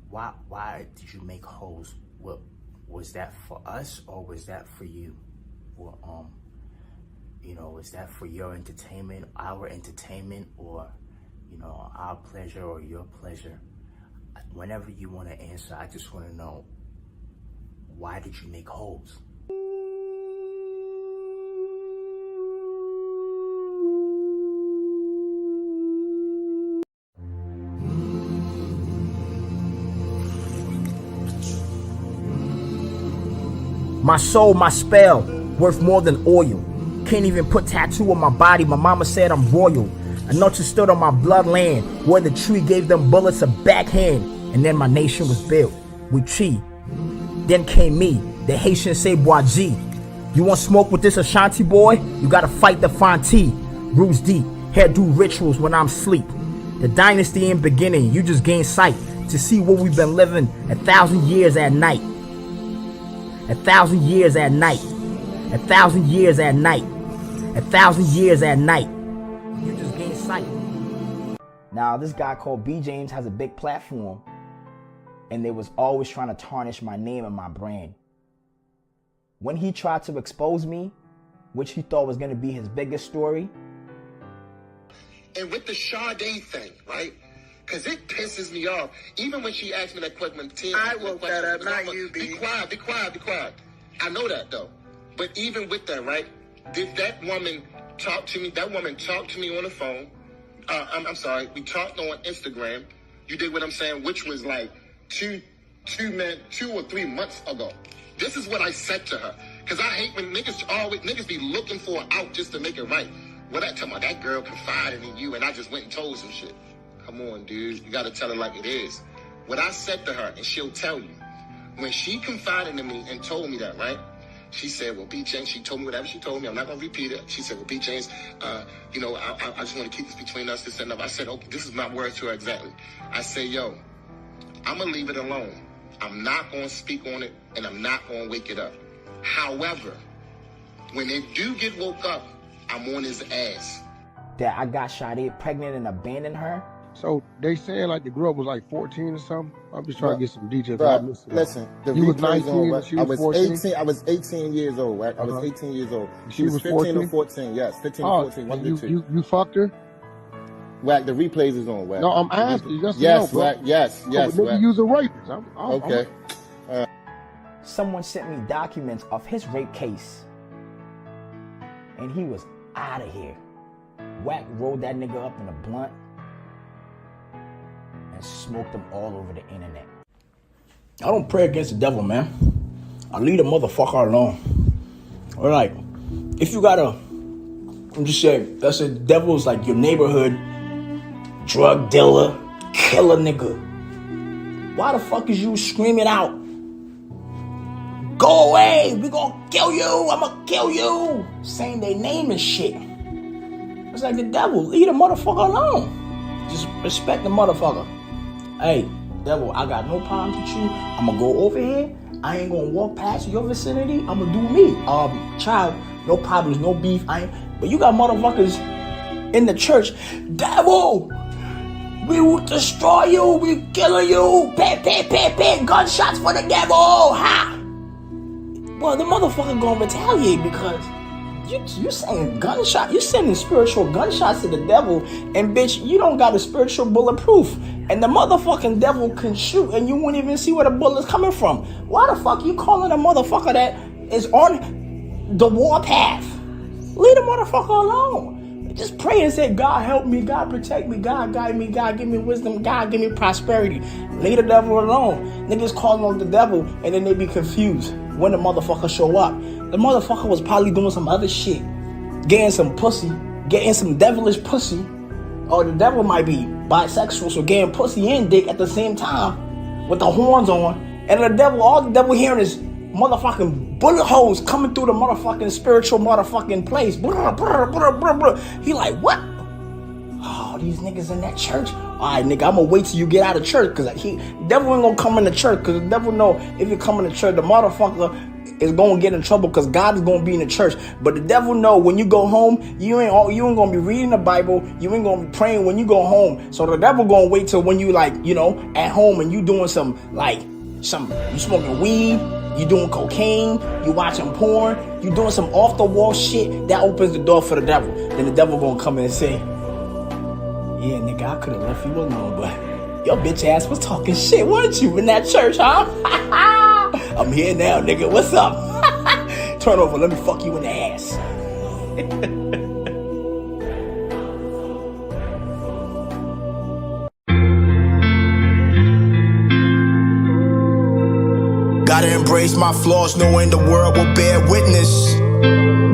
Why did you make holes? What was that for us, or was that for you? Or you know, was that for your entertainment, our entertainment, or, you know, our pleasure or your pleasure? Whenever you want to answer, I just want to know, why did you make holes? My soul, my spell, worth more than oil. Can't even put tattoo on my body. My mama said I'm royal. A nurture stood on my bloodland, where the tree gave them bullets a backhand. And then my nation was built with tree. Then came me, the Haitian say Bois-G. You want smoke with this Ashanti boy? You gotta fight the Fonte. Roots deep, hairdo rituals when I'm asleep. The dynasty in beginning, you just gain sight to see what we've been living 1,000 years at night. 1,000 years at night. 1,000 years at night. 1,000 years at night. You just gain sight. Now this guy called B. James has a big platform, and they was always trying to tarnish my name and my brand. When he tried to expose me, which he thought was going to be his biggest story. And with the Sade thing, right? Because it pisses me off. Even when she asked me that question, I woke that up, not you, B. Be quiet, be quiet, be quiet. I know that, though. But even with that, right? Did that woman talk to me? That woman talked to me on the phone. I'm sorry. We talked on Instagram. You dig what I'm saying? Which was like 2 or 3 months ago. This is what I said to her. Because I hate when niggas be looking for an out just to make it right. What I tell my that girl confided in you and I just went and told some shit. Come on, dude. You got to tell her like it is. What I said to her, and she'll tell you. When she confided in me and told me that, right? She said, well, B. James, she told me whatever she told me. I'm not going to repeat it. She said, well, B. James, I just want to keep this between us, this and that. I said, okay, this is my words to her exactly. I say, yo, I'm going to leave it alone. I'm not going to speak on it, and I'm not going to wake it up. However, when they do get woke up, I'm on his ass. That I got Sade pregnant and abandoned her. So they saying like the girl was like 14 or something. I'm just trying to get some details. Listen, the you was replay's 19, on, right? she was 14? 18. I was 18 years old, right? I was 18 years old. She was 15 14? Or 14. Yes, 15 or 14. One of the two. You fucked her? Wack, the replays is on, Wack. No, I'm asking you. Yes, Wack. Yes, Wack. Use a rapist. Okay. Someone sent me documents of his rape case, and he was out of here. Wack rolled that nigga up in a blunt and smoked him all over the internet. I don't pray against the devil, man. I leave the motherfucker alone. All right, if you gotta, I'm just saying, that's the devil's like your neighborhood drug dealer, killer nigga. Why the fuck is you screaming out, go away, we gonna kill you, I'ma kill you, saying their name and shit? It's like the devil, leave the motherfucker alone. Just respect the motherfucker. Hey, devil, I got no problems with you. I'ma go over here. I ain't gonna walk past your vicinity. I'ma do me. Child, no problems, no beef. But you got motherfuckers in the church. Devil, we will destroy you. We killing you. Pay, gunshots for the devil. Ha! Well, the motherfucker gonna retaliate because you saying gunshot, you sending spiritual gunshots to the devil, and bitch, you don't got a spiritual bulletproof, and the motherfucking devil can shoot, and you won't even see where the bullet's coming from. Why the fuck you calling a motherfucker that is on the warpath? Leave the motherfucker alone. Just pray and say, God help me, God protect me, God guide me, God give me wisdom, God give me prosperity. Leave the devil alone. Niggas calling on the devil, and then they be confused when the motherfucker show up. The motherfucker was probably doing some other shit, getting some pussy, getting some devilish pussy. Or the devil might be bisexual, so getting pussy and dick at the same time with the horns on. And the devil, all the devil hearing is motherfucking bullet holes coming through the motherfucking spiritual motherfucking place. He like, what? Oh, these niggas in that church? Alright, nigga, I'm gonna wait till you get out of church, because devil ain't gonna come in the church, because the devil know if you come in the church, the motherfucker is gonna get in trouble, because God is gonna be in the church. But the devil know when you go home, you ain't gonna be reading the Bible, you ain't gonna be praying when you go home. So the devil gonna wait till when you at home and you doing you smoking weed, you doing cocaine, you watching porn, you doing some off the wall shit, that opens the door for the devil. Then the devil gonna come in and say, yeah, nigga, I could have left you alone, but your bitch ass was talking shit, weren't you, in that church, huh? I'm here now, nigga. What's up? Turn over. Let me fuck you in the ass. Gotta embrace embrace my flaws, knowing the world will bear witness.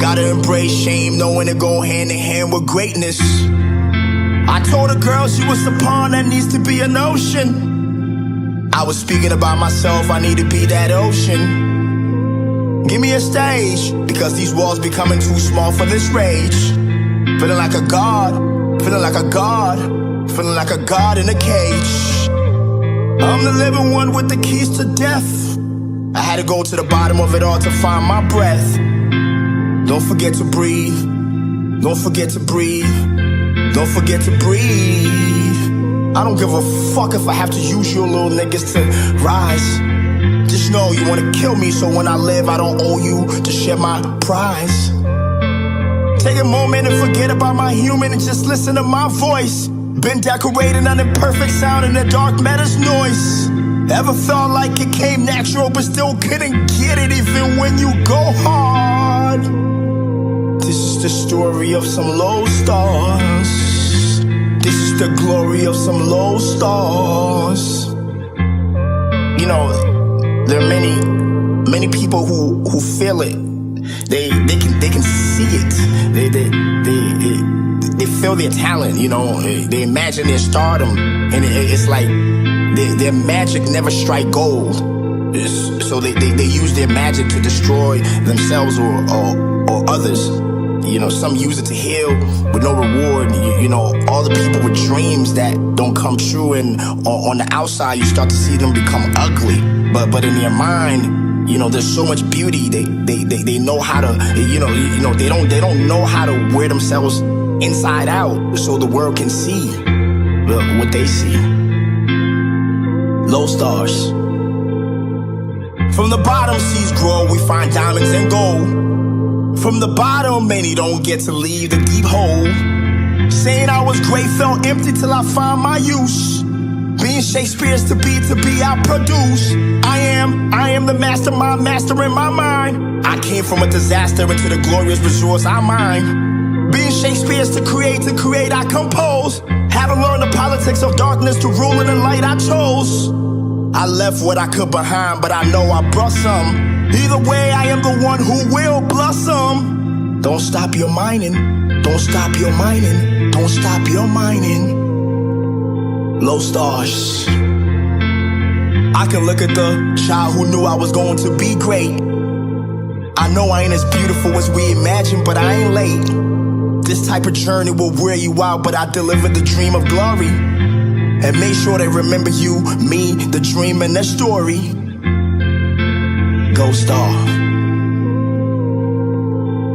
Gotta embrace shame, knowing it go hand in hand with greatness. I told a girl she was a pond that needs to be an ocean. I was speaking about myself, I need to be that ocean. Give me a stage, because these walls becoming too small for this rage. Feeling like a god, feeling like a god, feeling like a god in a cage. I'm the living one with the keys to death. I had to go to the bottom of it all to find my breath. Don't forget to breathe, don't forget to breathe, don't forget to breathe. I don't give a fuck if I have to use you little niggas to rise. Just know you wanna kill me, so when I live I don't owe you to share my prize. Take a moment and forget about my human and just listen to my voice. Been decorating an imperfect sound in the dark matter's noise. Ever felt like it came natural but still couldn't get it even when you go hard? This is the story of some low stars. This is the glory of some low stars. You know, there are many people who feel it. They can see it. They feel their talent, you know. They imagine their stardom, and it's like their magic never strike gold. So they use their magic to destroy themselves or others. You know, some use it to heal with no reward. You know, all the people with dreams that don't come true, and on the outside you start to see them become ugly. But in their mind, you know, there's so much beauty. They know how to, you know, they don't know how to wear themselves inside out, so the world can see what they see. Low stars. From the bottom, seas grow. We find diamonds and gold. From the bottom, many don't get to leave the deep hole. Saying I was great felt empty till I found my use. Being Shakespeare's to be I produce. I am the mastermind, mastering my mind. I came from a disaster into the glorious resource I mine. Being Shakespeare's to create, I compose. Haven't learned the politics of darkness to rule in the light I chose. I left what I could behind, but I know I brought some. Either way, I am the one who will blossom. Don't stop your mining, don't stop your mining, don't stop your mining. Low stars. I can look at the child who knew I was going to be great. I know I ain't as beautiful as we imagined, but I ain't late. This type of journey will wear you out, but I delivered the dream of glory. And make sure they remember you, me, the dream, and the story. Gold star.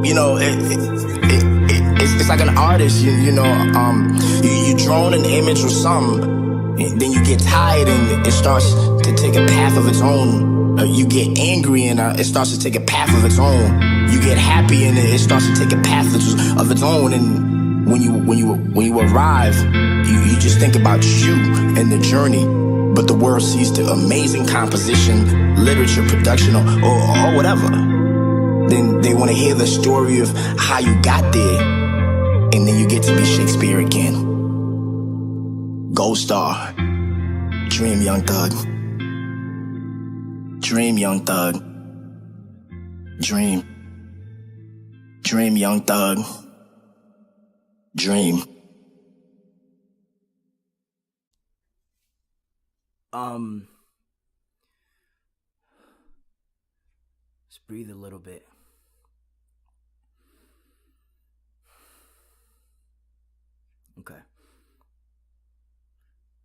You know, it's like an artist, you know, you drawn an image or something, and then you get tired and it starts to take a path of its own. You get angry and it starts to take a path of its own. You get happy and it starts to take a path of its own. And when you arrive, you just think about you and the journey. But the world sees the amazing composition, literature, production, or whatever. Then they want to hear the story of how you got there, and then you get to be Shakespeare again. Gold star. Dream, young thug. Dream, young thug. Dream. Dream, young thug. Dream. Let's breathe a little bit. Okay.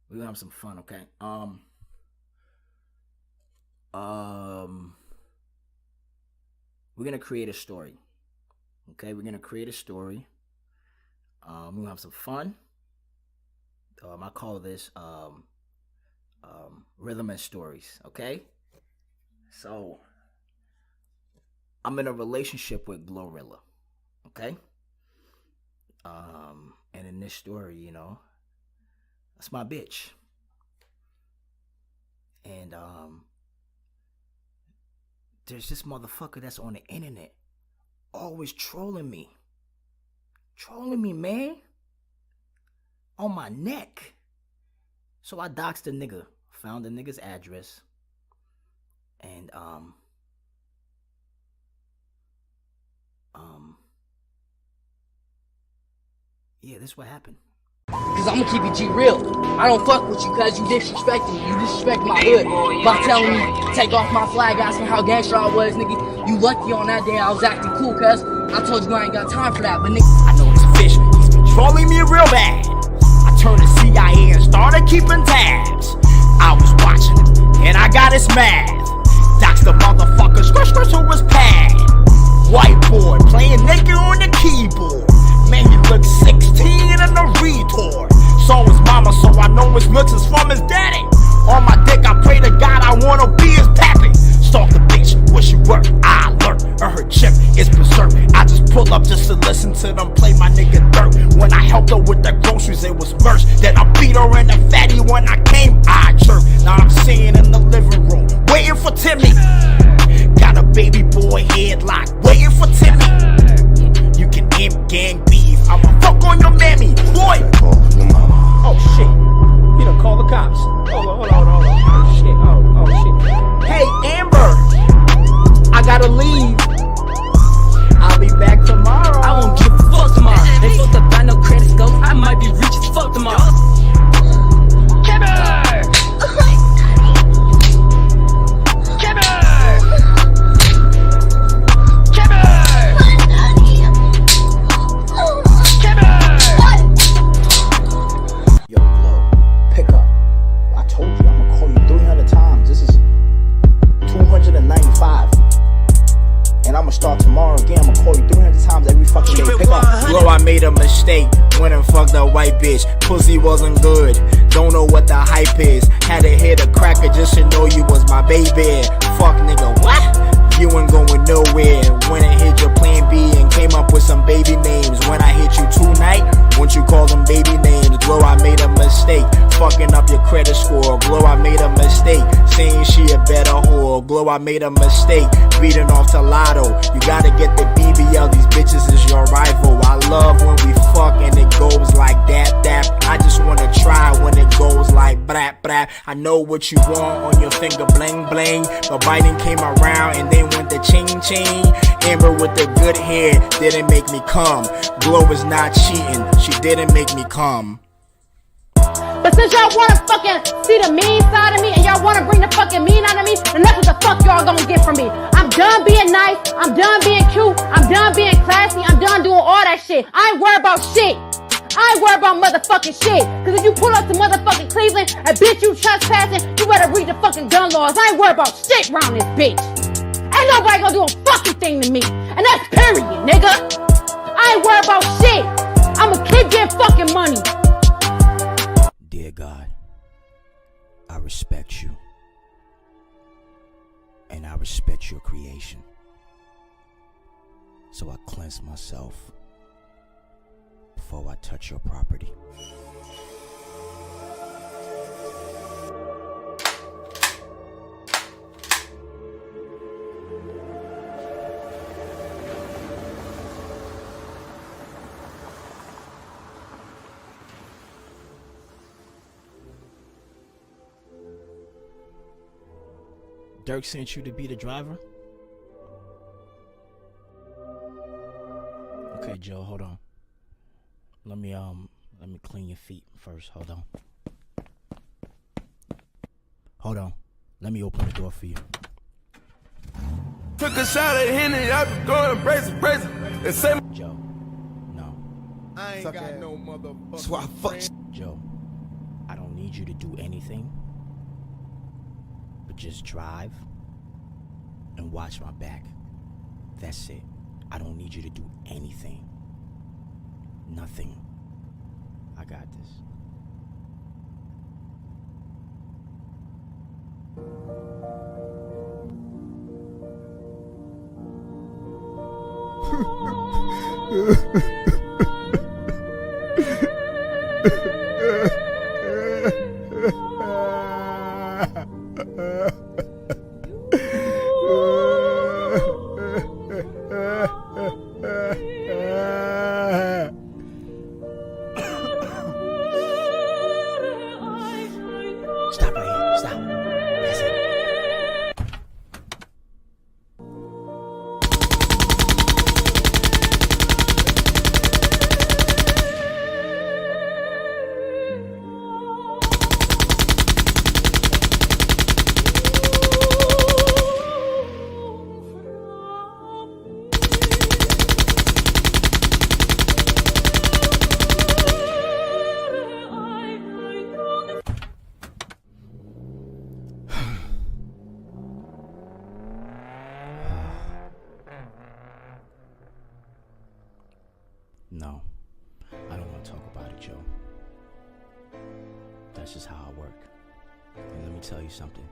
We're gonna have some fun, okay? We're gonna create a story. Okay, we're gonna create a story. We're gonna have some fun. I call this rhythm and stories, okay? So I'm in a relationship with Glorilla, okay? And in this story, you know, that's my bitch. And there's this motherfucker that's on the internet always trolling me. Trolling me, man. On my neck. So I doxed the nigga. Found the nigga's address. And Yeah, this what happened. Cause I'ma keep it G real. I don't fuck with you cause you disrespecting me. You disrespect my hood by telling me take off my flag, asking how gangster I was, nigga. You lucky on that day I was acting cool cause I told you I ain't got time for that, but nigga. I know this fish, he's controlling me real bad. I turned to CIA and started keeping tabs. I was watching him and I got his math. Dox the motherfucker, scratch who was pad. White boy playing naked on the keyboard. Man, he looked 16 and a retard. Saw his mama, so I know his looks is from his daddy. On my dick, I pray to God I wanna be his pappy. Stalk the bitch, where she work, I alert. Or her chip is berserk. I just pull up just to listen to them play my nigga dirt. When I helped her with the groceries, it was first. Then I beat her in the fatty when I came, I jerk. Now I'm sitting in the living room, waiting for Timmy. Got a baby boy headlock, waiting for Timmy. You can imp gang beef, I'ma fuck on your mammy, boy. Oh shit, he done call the cops. Hold on. Oh shit, oh shit. Hey Amber, I gotta leave. I'll be back tomorrow. I won't give a fuck tomorrow. They supposed to buy no credit scope. I might be rich as fuck tomorrow. Start tomorrow again. I'ma call you 300 times every fucking day. Pick up. Bro, I made a mistake. Went and fucked a white bitch. Pussy wasn't good. Don't know what the hype is. Had to hit a cracker just to know you was my baby. Fuck nigga, what? You ain't going nowhere. When I hit your plan B and came up with some baby names. When I hit you tonight, won't you call them baby names? Glow, I made a mistake. Fucking up your credit score. Glow, I made a mistake. Saying she a better whore. Glow, I made a mistake. Beating off to Lotto. You gotta get the BBL. These bitches is your rival. I love when we fuck and it goes like that. I just wanna try when it goes like brap. I know what you want on your finger, bling bling. But Biden came around and then went the ching. Amber with the good hair didn't make me come. Glow is not cheating. She didn't make me come. But since y'all wanna fucking see the mean side of me and y'all wanna bring the fucking mean out of me, then that's what the fuck y'all gonna get from me. I'm done being nice, I'm done being cute, I'm done being classy, I'm done doing all that shit. I ain't worried about shit. I ain't worried about motherfucking shit. Cause if you pull up to motherfucking Cleveland and bitch you trespassing, you better read the fucking gun laws. I ain't worried about shit around this bitch. Ain't nobody gonna do a fucking thing to me. And that's period, nigga. I ain't worried about shit. I'ma keep getting fucking money. Dear God, I respect you. And I respect your creation. So I cleanse myself before I touch your property. Dirk sent you to be the driver? Okay, Joe, hold on. Let me clean your feet first. Hold on. Let me open the door for you. Took a shot at Henny, I was going crazy. And say, Joe, no. I ain't got no motherfucker. So I fuck. Joe, I don't need you to do anything. But just drive and watch my back. That's it. I don't need you to do anything. Nothing. I got this. Stop right here. Stop. That's it. No, I don't want to talk about it, Joe. That's just how I work. And let me tell you something.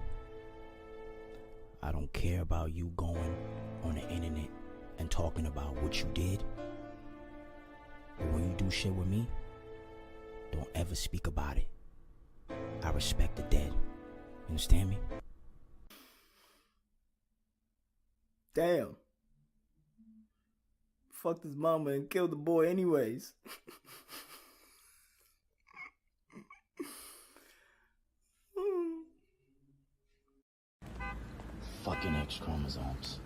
I don't care about you going on the internet and talking about what you did. But when you do shit with me, don't ever speak about it. I respect the dead. You understand me? Damn. Fucked his mama and killed the boy anyways. Fucking X chromosomes.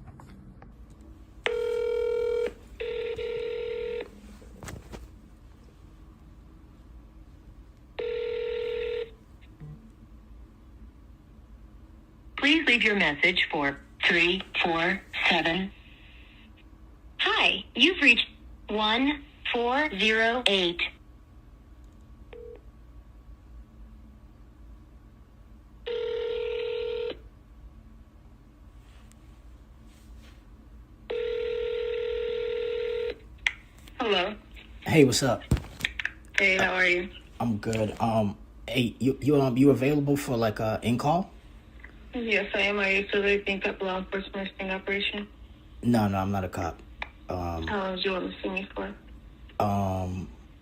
Please leave your message for 347. Hi, you've reached 1408. Hello. Hey, what's up? Hey, how are you? I'm good. Hey, you available for like a in-call? Yes, I am. Are you still think that law enforcement sting operation? No, I'm not a cop. How long do you want to see me for?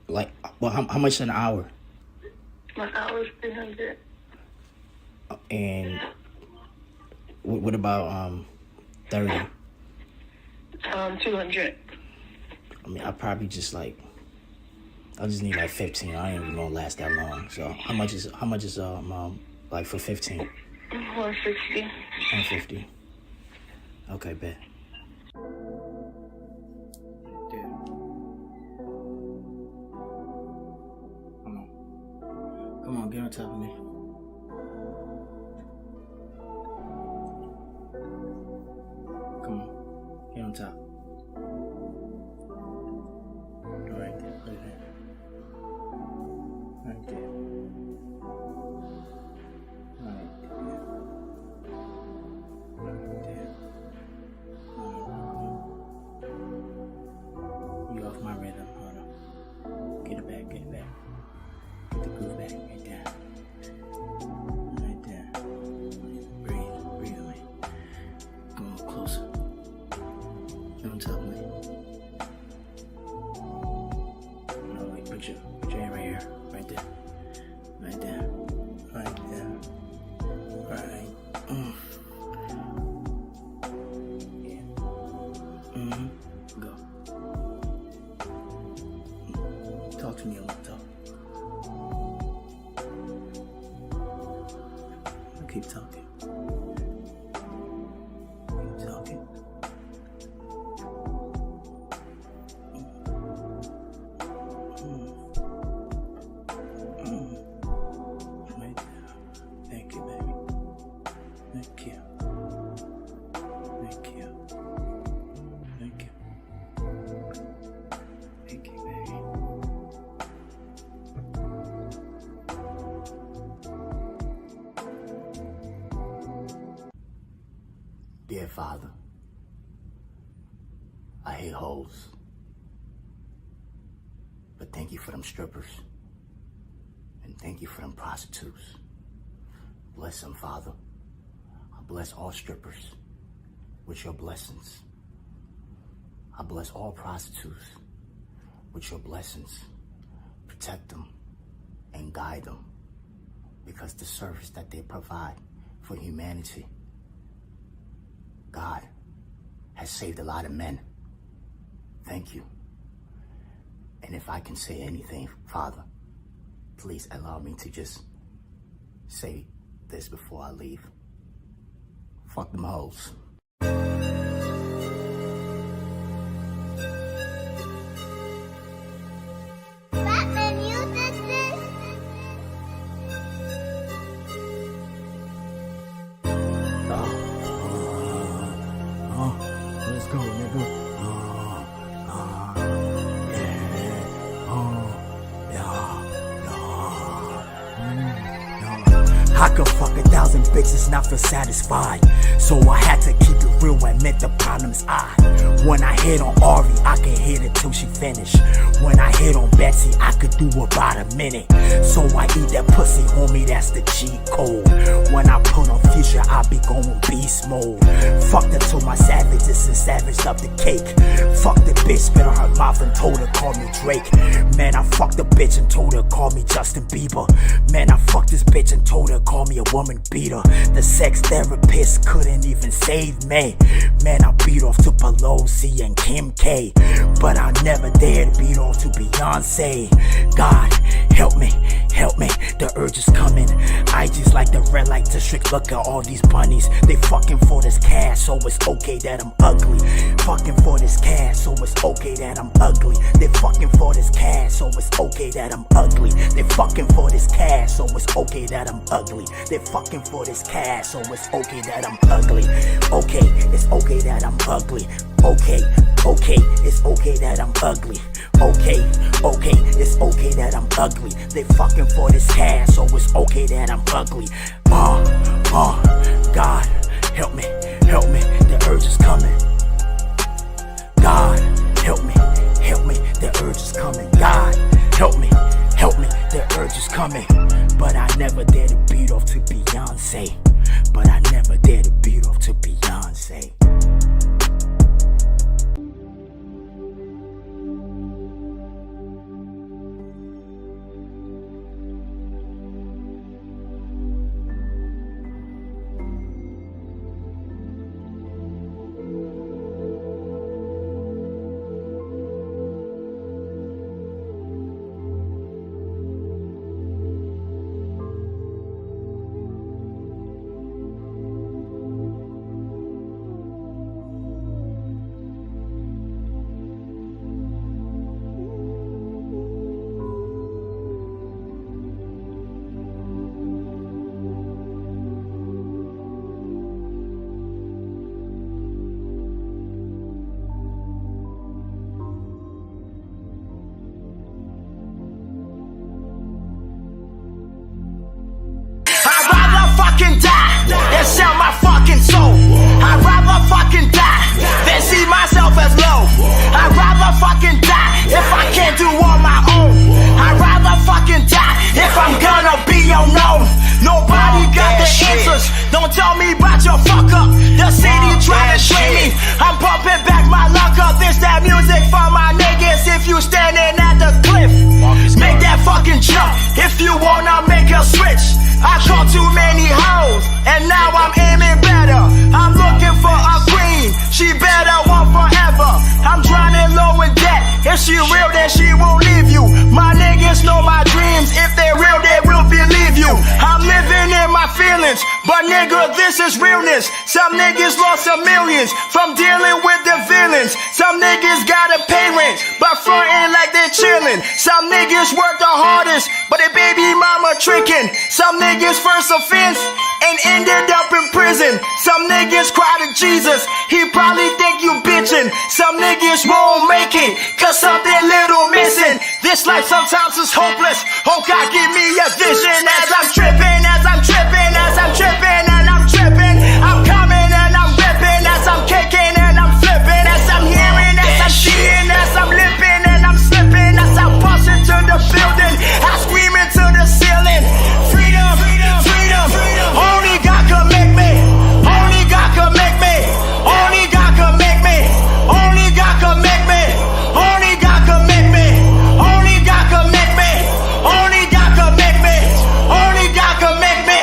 Like, well, how much an hour? My hour is 300. And what about 30? 200. I mean, I probably just I just need like 15. I ain't even gonna last that long. So how much is like for 15? 160. 150. Okay, bet. Come on, get on top of me. Come on, get on top. Right there, put it there. Right there. Right there. You off my rhythm, hold on. Get it back, get it back. Get the groove back, right there. Right there. Breathe away. Come on, closer. Don't tell me. No, wait, put your hand right here. Right there. Right there. Right there. Right. Yeah. Go. Talk to me a little. Talk. Keep talking. Keep talking. Right there. Thank you, baby. Thank you. Thank you. Thank you. Thank you, baby. Dear Father, I hate hoes. But thank you for them strippers. And thank you for them prostitutes. Bless them, Father. I bless all strippers with your blessings. I bless all prostitutes with your blessings. Protect them and guide them, because the service that they provide for humanity, God, has saved a lot of men. Thank you. And if I can say anything, Father, please allow me to just say this before I leave. Fuck them hoes. Batman, you did this? Let's go, nigga. I could fuck 1,000 bitches, not feel satisfied. So I had to keep it real admit the problem's I. When I hit on Ari, I can hit it till she finish. When I hit on Betsy, I could do about a minute. So I eat that pussy, homie, that's the cheat code. When I put on Future, I be going beast mode. Fucked her till my savages and savaged up the cake. Fuck the bitch, spit on her mouth and told her call me Drake. Man, I fucked the bitch and told her call me Justin Bieber. Man, I fucked this bitch and told her call me a woman beater. The sex therapist couldn't even save me. Man, I beat off to Pelosi and Kim K, but I never dared beat off to Beyonce. God, help me, the urge is coming. I just like the red light district. Look at all these bunnies. They fucking for this cash, so it's okay that I'm ugly. Fucking for this cash, so it's okay that I'm ugly. They fucking for this cash, so it's okay that I'm ugly. They fucking for this cash, so it's okay that I'm ugly. They fucking for this cash, so it's okay that I'm ugly. Okay, it's okay that I'm ugly. Okay, it's okay that I'm ugly. Okay, it's okay that I'm ugly. They fucking for this cash, so it's okay that I'm ugly. God, help me, the urge is coming. God, help me, the urge is coming. God, help me, the urge is coming. But I never dare to beat off to Beyonce. But I never dare to beat off to Beyonce. Than sell my fucking soul. I'd rather fucking die than see myself as low. I'd rather fucking die if I can't do on my own. I'd rather fucking die if I'm gonna be unknown. Nobody got the answers. Don't tell me about your fuck up. The city trying to train me. I'm pumping back my luck up. This that music for my niggas. If you standing at the cliff, make that fucking jump. If you wanna make a switch, I caught too many hoes, and now I'm aiming better. I'm looking for a queen, she better want forever. I'm drowning low in debt. If she real, then she won't leave you. My niggas know my dreams. If they real, they will believe you. I'm living in my feelings, but nigga, this is realness. Some niggas lost some millions from dealing with the villains. Some niggas gotta pay rent, but frontin' like they chillin'. Some niggas work the hardest, but their baby mama trickin'. Some niggas first offense and ended up in prison. Some niggas cry to Jesus, he probably think you bitchin'. Some niggas won't make it, cause something little missing. This life sometimes is hopeless. Oh God, give me a vision as I'm trippin', as I'm trippin', as I'm trippin', and I'm trippin'. I'm coming and I'm rippin', as I'm kicking and I'm flippin', as I'm hearing, as I'm seeing, as I'm lippin' and I'm slippin', as I bust into the building, I scream into the ceiling. Freedom, freedom, freedom. Only God can make me. Only God can make me. Only God can make me. Only God can make me. Only God can make me. Only God can make me. Only God can make me. Only God can make me.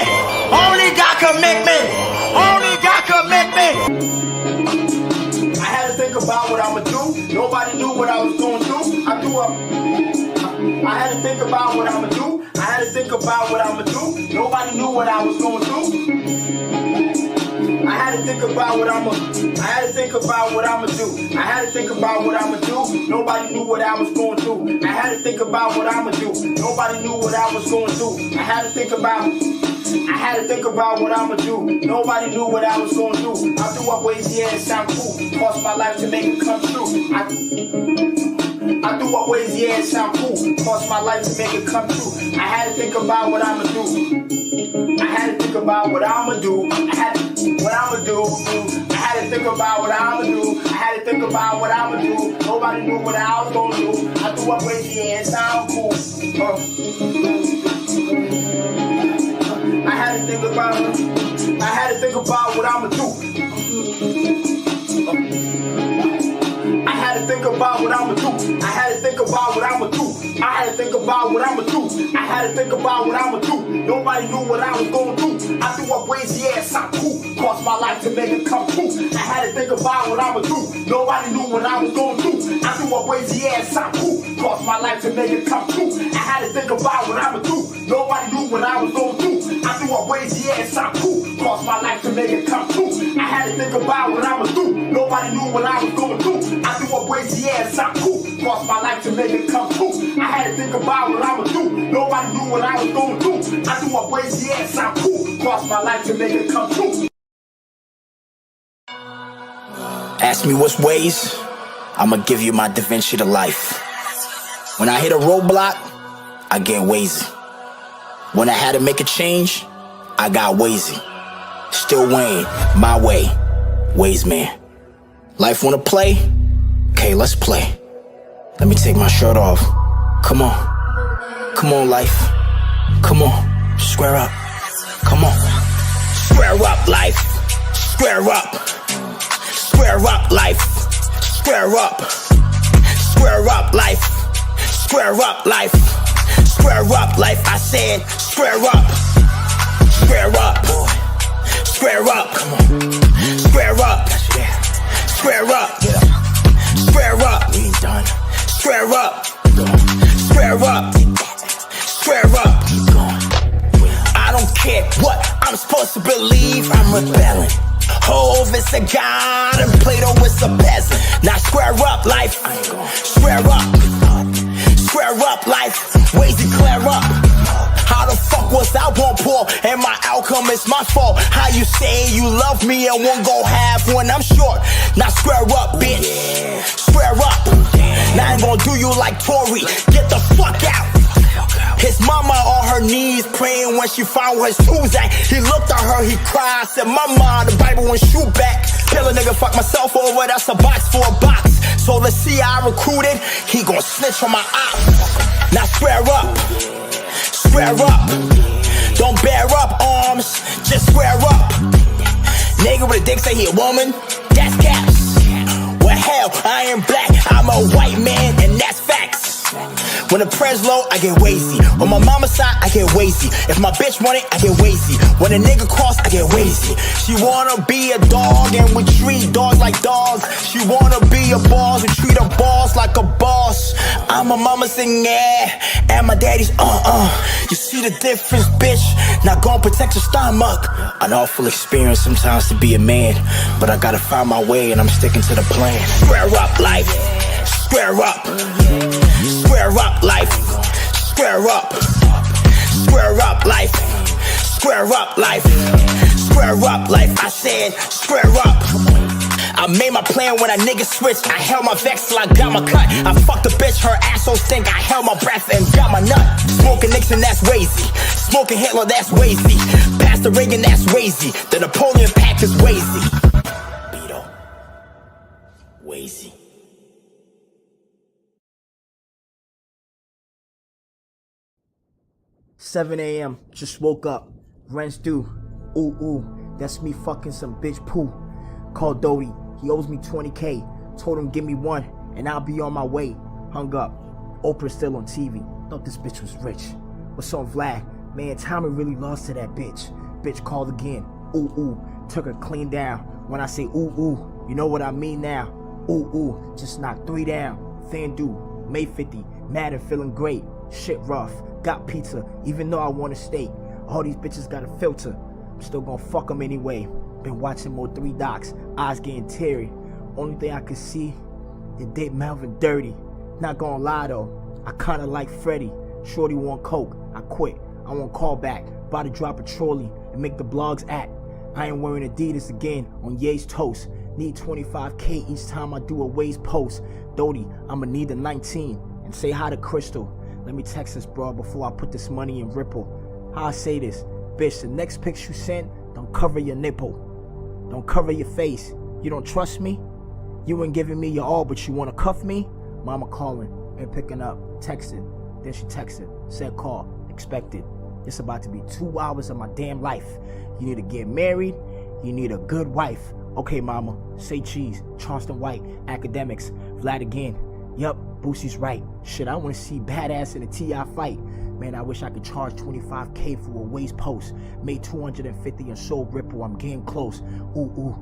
Only God can make me. Only God can make me. I had to think about what I'ma do. Nobody knew what I was gonna do. I had to think about what I'ma do. I had to think about what I'ma do. Nobody knew what I was gonna do. I had to think about what I'ma do. I had to think about what I'ma do. Nobody knew what I was gonna do. I had to think about what I'ma do. Nobody knew what I was gonna do. I had to think about what I'ma do. Nobody knew what I was gonna do. I threw up Wayze, yeah, it sound cool. Cost my life to make it come true. I threw up Wayze, yeah, it sound cool. Cost my life to make it come true. I had to think about what I'ma do. I had to think about what I'ma do. I had to to think about what I'ma do. I had to think about what I'ma do. Nobody knew what I was gonna do. I threw up Wayze, yeah, it sound cool. I had to think about what I'ma do. I had to think about what I'ma do. I had to think about what I'ma do. I had to think about what I'ma do. I had to think about what I'ma do. Nobody knew what I was gonna do. I threw up Wayze, yeah, it sound cool. Cost my life to make it come true. I had to think about what I'ma do. Nobody knew what I was gonna do. I threw up Wayze, yeah, it sound cool. Cost my life to make it come true. I had to think about what I'ma do. Nobody knew what I was gonna do. I threw up Wayze, yeah, it sound cool. Cost my life to make it come true. I had to think about what I'ma do. Nobody knew what I was gonna do. I threw up Wayze, yeah, it sound cool. Cost my life to make it come true. I had to think about what I'ma do. Nobody knew what I was gonna do. I threw up Wayze, yeah, it sound cool. Cost my life to make it come true. Ask me what's Wayze, I'ma give you my Da Vinci to life. When I hit a roadblock, I get Wayze. When I had to make a change, I got Wayze. Still weighing my way, Wayze man. Life wanna play? Okay, let's play. Let me take my shirt off. Come on life. Come on, square up. Come on, square up life. Square up. Square up life. Square up. Square up life. Square up life. Square up life. I said square up. Square up. Square up. Come on. Square up. Square up. Square up. We ain't done. Square up. Square up. Square up. I don't care what I'm supposed to believe. I'm rebelling. Hove is a god and Plato is a peasant. Now square up life. Square up. Square up life. Wayze to clear up. How the fuck was I born poor and my outcome is my fault? How you say you love me and won't go half when I'm short? Now square up, bitch. Square up. Now I ain't gonna do you like Tory. Get the fuck out. His mama on her knees praying when she found where his tools at. He looked at her, he cried, said, Mama, the Bible won't shoot back. Tell a nigga fuck myself over, that's a box for a box. So let's see how I recruited, he gon' snitch on my op. Now square up. Square up. Don't bear up arms, just square up. Nigga with a dick say he a woman, that's caps. Well hell, I ain't black, I'm a white man and that's facts. When the prayer's low, I get Wayze. On my mama's side, I get Wayze. If my bitch want it, I get Wayze. When a nigga cross, I get Wayze. She wanna be a dog and we treat dogs like dogs. She wanna be a boss, we treat a boss like a boss. I'm a mama sing yeah, and my daddy's You see the difference, bitch? Now go and protect your stomach. An awful experience sometimes to be a man, but I gotta find my way and I'm sticking to the plan. Square up life. Square up. Square up life. Square up. Square up life. Square up life. Square up life. I said square up. I made my plan when a nigga switched. I held my vex till I got my cut. I fucked a bitch, her asshole stink. I held my breath and got my nut. Smoking Nixon, that's Wayze. Smoking Hitler, that's Wayze. Pastor Reagan, that's Wayze. The Napoleon Pact is Wayze. Bito. Wayze. 7 a.m. Just woke up. Rent's due. Ooh, that's me fucking some bitch poo. Called Doty. He owes me 20K. Told him give me one and I'll be on my way. Hung up. Oprah still on TV. Thought this bitch was rich. What's on Vlad? Man, Tommy really lost to that bitch. Bitch called again. Ooh. Took her clean down. When I say ooh, you know what I mean now. Ooh, just knocked 3 down. FanDuel, May 50. Mad and feeling great. Shit rough. Got pizza, even though I want a steak. All these bitches got a filter. I'm still gonna fuck them anyway. Been watching more 3 docs. Eyes getting teary. Only thing I could see, they did Melvin dirty. Not gonna lie though, I kinda like Freddie. Shorty want coke, I quit. I want call back. About to drop a trolley and make the blogs act. I ain't wearing Adidas again on Ye's toast. Need 25K each time I do a Wayze post. Doty, I'ma need the 19 and say hi to Crystal. Let me text this bro before I put this money in Ripple. How I say this? Bitch, the next pics you send, don't cover your nipple. Don't cover your face. You don't trust me? You ain't giving me your all, but you want to cuff me? Mama calling and picking up, texting. Then she texted, said call, expected. It's about to be 2 hours of my damn life. You need to get married. You need a good wife. Okay, mama, say cheese. Charleston White, academics, Vlad again. Yup, Boosie's right. Shit, I want to see badass in a T.I. fight. Man, I wish I could charge $25K for a Wayze post. Made $250 and sold Ripple. I'm getting close. Ooh.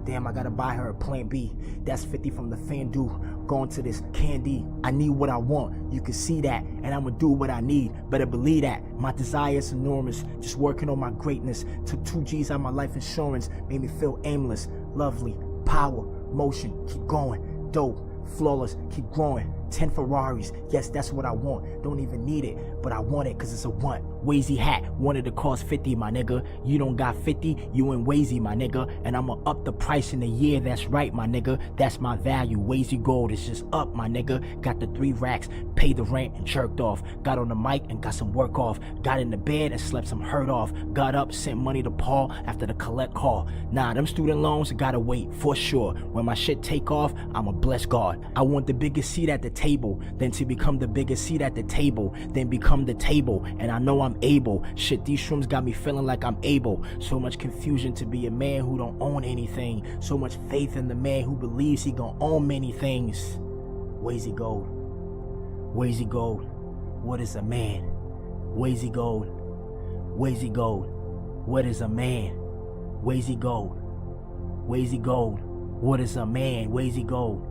Damn, I gotta buy her a plan B. That's 50 from the FanDuel. Going to this candy. I need what I want. You can see that. And I'ma do what I need. Better believe that. My desire is enormous. Just working on my greatness. Took 2 G's out of my life insurance. Made me feel aimless. Lovely. Power. Motion. Keep going. Dope. Flawless. Keep growing. 10 Ferraris. Yes, that's what I want. Don't even need it, but I want it cause it's a want. Wayze hat. Wanted to cost 50, my nigga. You don't got 50, you in Wayze, my nigga. And I'ma up the price in a year. That's right, my nigga. That's my value. Wayze Gold is just up, my nigga. Got the 3 racks, paid the rent and jerked off. Got on the mic and got some work off. Got in the bed and slept some hurt off. Got up, sent money to Paul after the collect call. Nah, them student loans gotta wait for sure. When my shit take off, I'ma bless God. I want the biggest seat at the table, then to become the biggest seat at the table, then become the table. And I know I'm able. Shit, these shrooms got me feeling like I'm able. So much confusion to be a man who don't own anything. So much faith in the man who believes he gon' own many things. Wayze Gold. Wayze Gold. What is a man? Wayze Gold. Wayze Gold. What is a man? Wayze Gold. Wayze Gold. What is a man? Wayze Gold.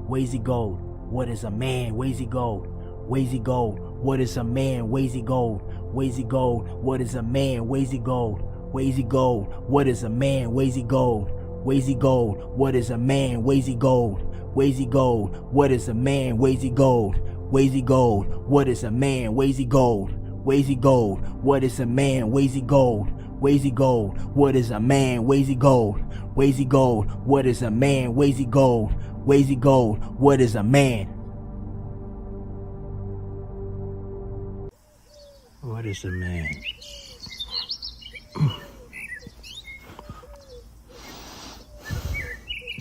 Wayze Gold. What is a man? Wayze Gold. Wayze Gold. What is a man? Wayze Gold. Wayze Gold. What is a man? Wayze Gold. Wayze Gold. What is a man? Wayze Gold. Wayze Gold. What is a man? Wayze Gold. Wayze Gold. What is a man? Wayze Gold. Wayze Gold. What is a man? Wayze Gold. Wayze Gold. What is a man? Wayze Gold. Wayze Gold. What is a man? Wayze Gold. Wayze Gold. What is a man? Wayze Gold. Wayze Gold. What is a man? What is a man?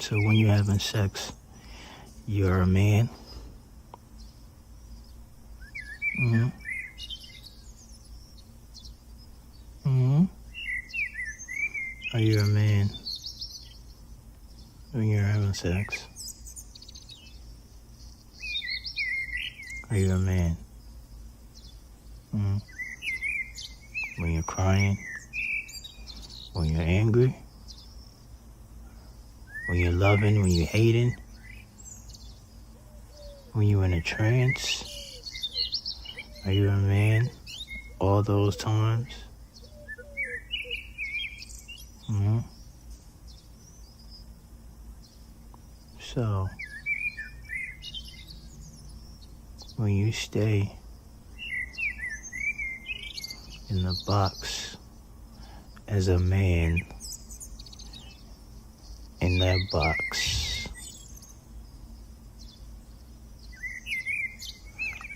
So when you're having sex, you're a man? Mm-hmm. Mm-hmm. Are you a man when you're having sex? Are you a man? Mm-hmm. When you're crying? When you're angry? When you're loving? When you're hating? When you're in a trance? Are you a man all those times? Mm-hmm. So, when you stay in the box as a man in that box,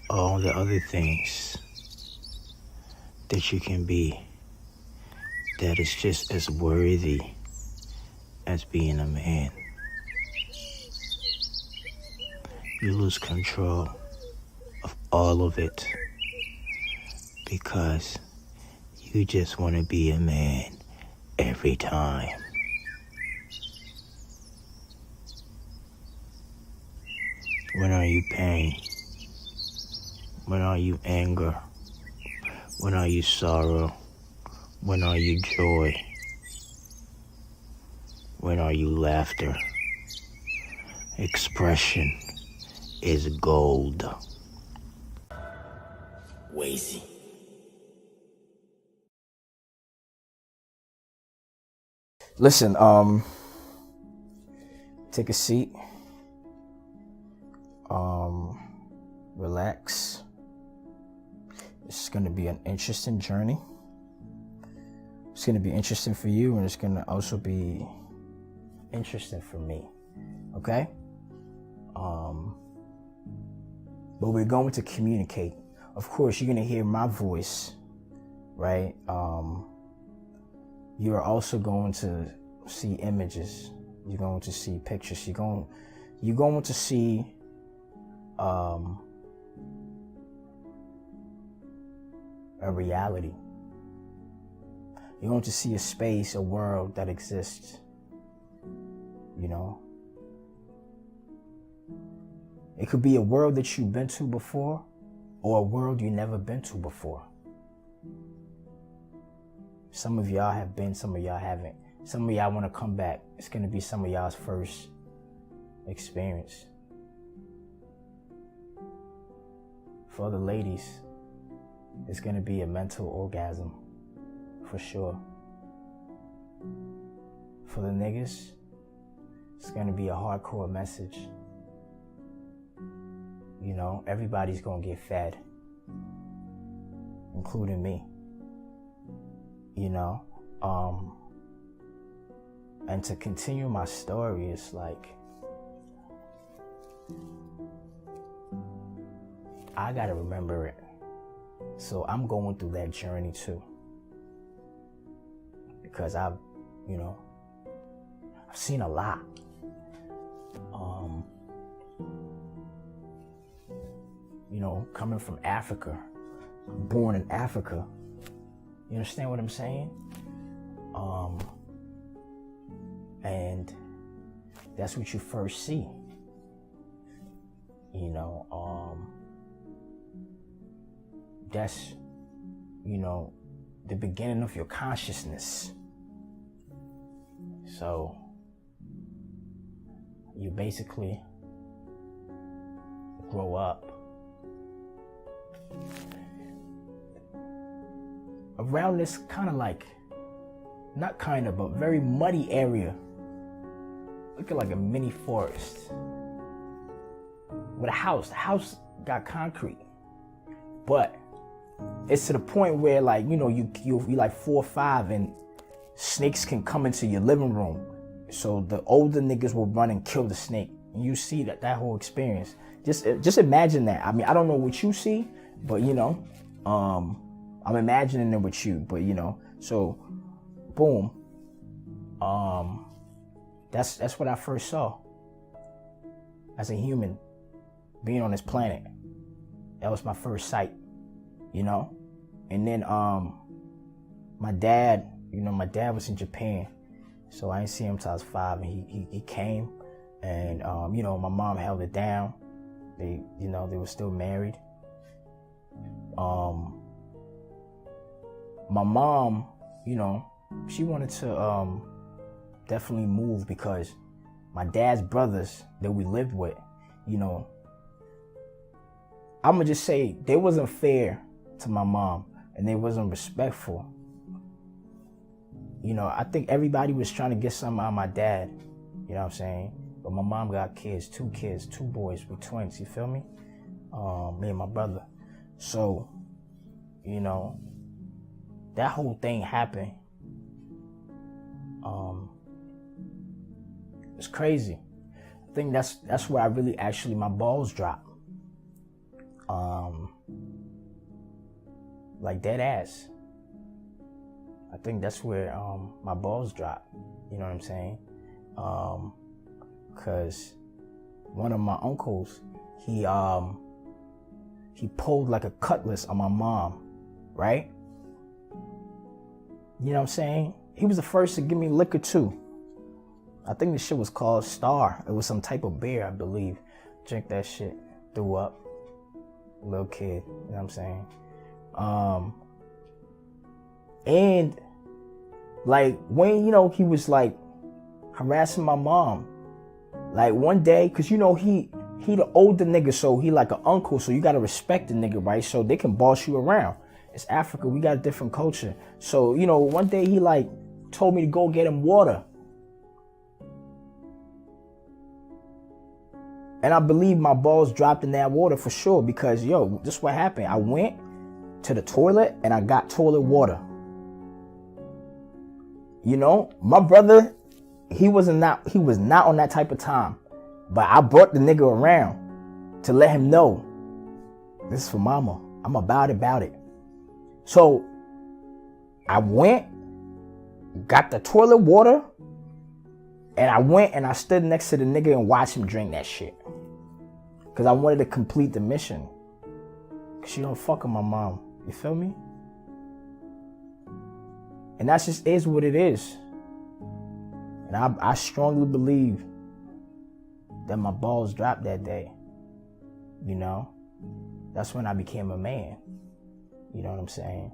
all the other things that you can be that is just as worthy as being a man. You lose control of all of it because you just want to be a man every time. When are you pain? When are you anger? When are you sorrow? When are you joy? When are you laughter? Expression is gold. Wayze. Listen, take a seat. Relax. It's gonna be an interesting journey. It's gonna be interesting for you, and it's gonna also be interesting for me. Okay? But we're going to communicate. Of course, you're gonna hear my voice, right? You're also going to see images. You're going to see pictures. You're going to see a reality. You're going to see a space, a world that exists. You know, it could be a world that you've been to before, or a world you've never been to before. Some of y'all have been, some of y'all haven't. Some of y'all want to come back. It's going to be some of y'all's first experience. For the ladies, it's going to be a mental orgasm, for sure. For the niggas, it's going to be a hardcore message. You know, everybody's going to get fed, including me. You know, and to continue my story, it's like, I gotta remember it. So I'm going through that journey too. Because I've seen a lot. Coming from Africa, born in Africa. You understand what I'm saying? And that's what you first see. That's, the beginning of your consciousness. So you basically grow up around this kind of like, not kind of, but very muddy area. Looking like a mini forest. With a house. The house got concrete. But it's to the point where like, you like 4 or 5 and snakes can come into your living room. So the older niggas will run and kill the snake. And you see that whole experience. Just imagine that. I mean, I don't know what you see, but I'm imagining it with you, but so boom. That's what I first saw as a human being on this planet. That was my first sight, and then my dad was in Japan, so I didn't see him till I was 5, and he came, and my mom held it down. They were still married. My mom, she wanted to definitely move because my dad's brothers that we lived with, I'm gonna just say they wasn't fair to my mom and they wasn't respectful. I think everybody was trying to get something out of my dad, you know what I'm saying? But my mom got kids, 2 boys, we twins, you feel me? Me and my brother. So, that whole thing happened. It's crazy. I think that's where I really actually my balls dropped. Like dead ass. I think that's where my balls dropped. You know what I'm saying? Cause one of my uncles, he pulled like a cutlass on my mom, right? You know what I'm saying? He was the first to give me liquor too. I think the shit was called Star. It was some type of beer, I believe. Drink that shit. Threw up. Little kid. You know what I'm saying? And like when, he was like harassing my mom. Like one day, cause he the older nigga, so he like an uncle, so you gotta respect the nigga, right? So they can boss you around. It's Africa, we got a different culture. So, one day he like told me to go get him water. And I believe my balls dropped in that water for sure because, this is what happened. I went to the toilet and I got toilet water. My brother, he was not on that type of time. But I brought the nigga around to let him know, this is for mama. I'm about it. So I went, got the toilet water, And I went and I stood next to the nigga and watched him drink that shit. Because I wanted to complete the mission. Because she don't fuck with my mom. You feel me? And that just is what it is. And I strongly believe that my balls dropped that day. You know? That's when I became a man. You know what I'm saying?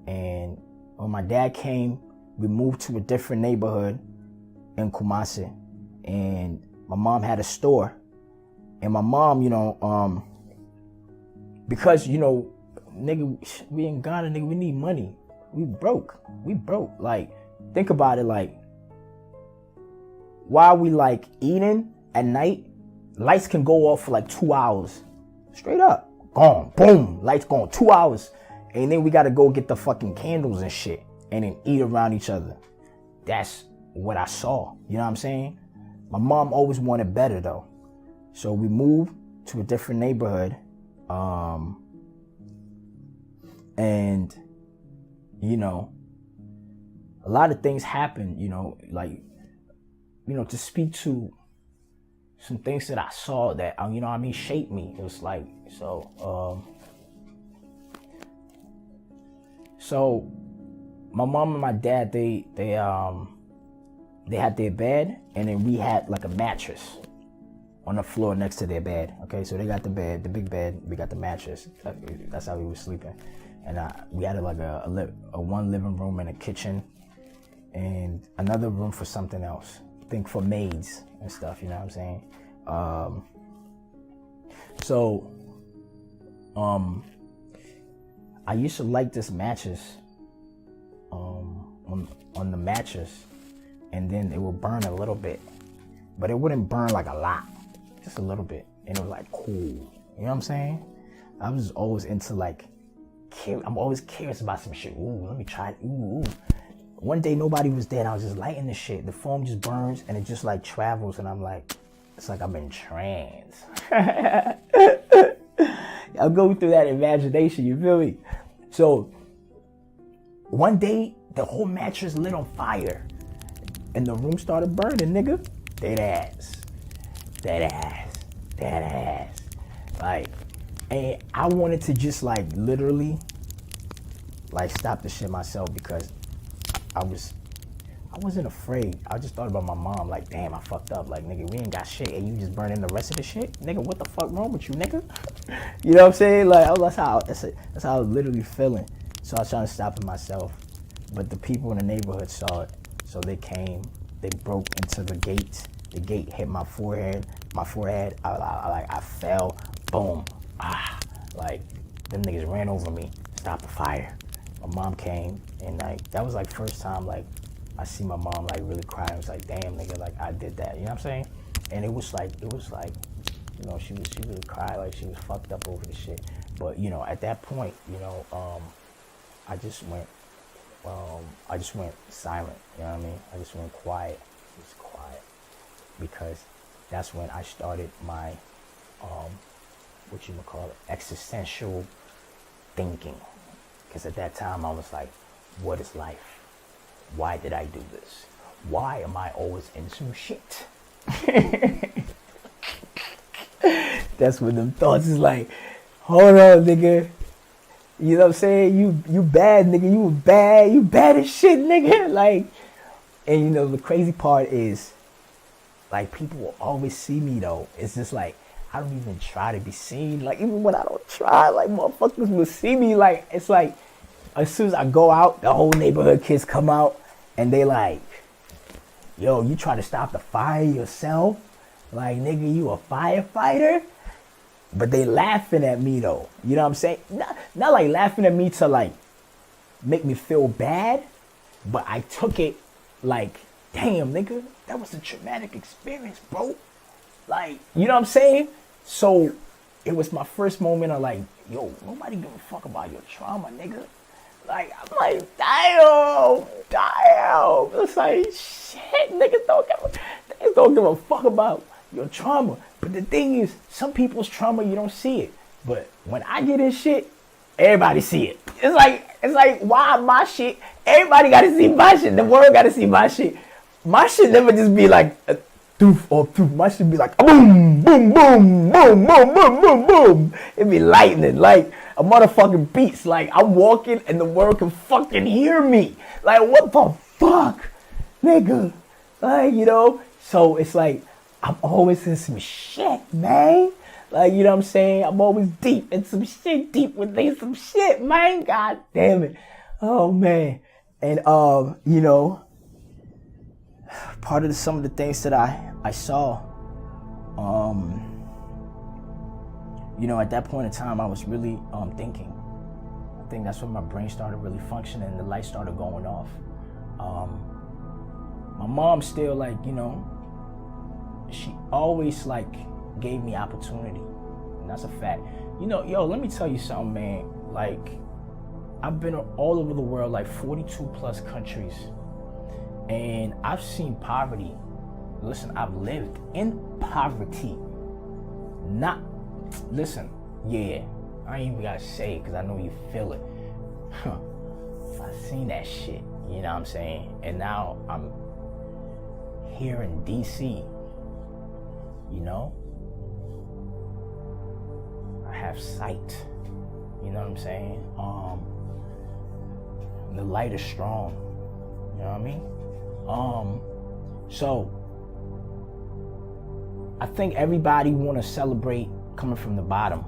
And when my dad came, we moved to a different neighborhood in Kumasi. And my mom had a store. And my mom, you know, because, you know, nigga, we in Ghana, nigga, we need money. We broke. Like, think about it, like, while we, like, eating at night, lights can go off for, like, 2 hours. Straight up. Gone. Boom. Lights gone. 2 hours. And then we got to go get the fucking candles and shit. And then eat around each other. That's what I saw. You know what I'm saying? My mom always wanted better, though. So we moved to a different neighborhood. And, you know, a lot of things happened, you know, like, you know, to speak to some things that I saw that, you know what I mean, shaped me. It was like, so my mom and my dad, they had their bed, and then we had like a mattress on the floor next to their bed. Okay, so they got the bed, the big bed, we got the mattress. That's how we were sleeping. And we had like a one living room and a kitchen and another room for something else. I think for maids and stuff, you know what I'm saying? I used to like this mattress on the mattress, and then it would burn a little bit, but it wouldn't burn like a lot, just a little bit, and it was like cool. You know what I'm saying? I was always into like, I'm always curious about some shit. Ooh, let me try it. Ooh. One day nobody was there and I was just lighting the shit. The foam just burns and it just like travels, and I'm like, it's like I'm in trance. I'll go through that imagination, you feel me? So one day the whole mattress lit on fire and the room started burning, nigga. Dead ass. Like, and I wanted to just like literally like stop the shit myself, because I wasn't afraid. I just thought about my mom, like, damn, I fucked up. Like, nigga, we ain't got shit and you just burning the rest of the shit? Nigga, what the fuck wrong with you, nigga? You know what I'm saying? Like, that's how I was literally feeling. So I was trying to stop it myself. But the people in the neighborhood saw it. So they came, they broke into the gate. The gate hit my forehead. I fell, boom. Like, them niggas ran over me, stopped the fire. My mom came, and like, that was like first time like I see my mom like really cry. It was like, damn, nigga, like I did that. You know what I'm saying? And it was like, you know, she would cry like she was fucked up over the shit. But you know, at that point, you know, I just went silent. You know what I mean? I just went quiet, just quiet, because that's when I started my existential thinking. Because at that time I was like, what is life? Why did I do this? Why am I always in some shit? That's when them thoughts is like, hold on, nigga. You know what I'm saying? You bad, nigga. You bad as shit, nigga. Like, and you know, the crazy part is, like, people will always see me though. It's just like, I don't even try to be seen. Like, even when I don't try, like, motherfuckers will see me. Like, it's like, as soon as I go out, the whole neighborhood kids come out and they like, yo, you try to stop the fire yourself? Like, nigga, you a firefighter? But they laughing at me though. You know what I'm saying? Not like laughing at me to like make me feel bad, but I took it like, damn, nigga, that was a traumatic experience, bro. Like, you know what I'm saying? So it was my first moment of like, yo, nobody give a fuck about your trauma, nigga. Like, I'm like, damn. It's like, shit, niggas don't give a fuck about your trauma. But the thing is, some people's trauma, you don't see it. But when I get in shit, everybody see it. It's like, why my shit? Everybody gotta see my shit. The world gotta see my shit. my shit never just be like a doof or poof. My shit be like boom, boom, boom, boom, boom, boom, boom, boom. It be lightning, like a motherfucking beats. Like I'm walking and the world can fucking hear me. Like what the fuck, nigga? Like, you know. So it's like I'm always in some shit, man. Like, you know what I'm saying? I'm always deep in some shit, deep within some shit, man. God damn it. Oh man. And you know, part of some of the things that I saw, you know, at that point in time, I was really thinking. I think that's when my brain started really functioning and the light started going off. My mom still, like, you know, she always like gave me opportunity, and that's a fact. You know, yo, let me tell you something, man. Like, I've been all over the world, like 42 plus countries, and I've seen poverty. Listen, I've lived in poverty. Not, listen, yeah, I ain't even gotta say it because I know you feel it. I've seen that shit, you know what I'm saying? And now I'm here in DC, you know? I have sight, you know what I'm saying? The light is strong, you know what I mean? So I think everybody want to celebrate coming from the bottom,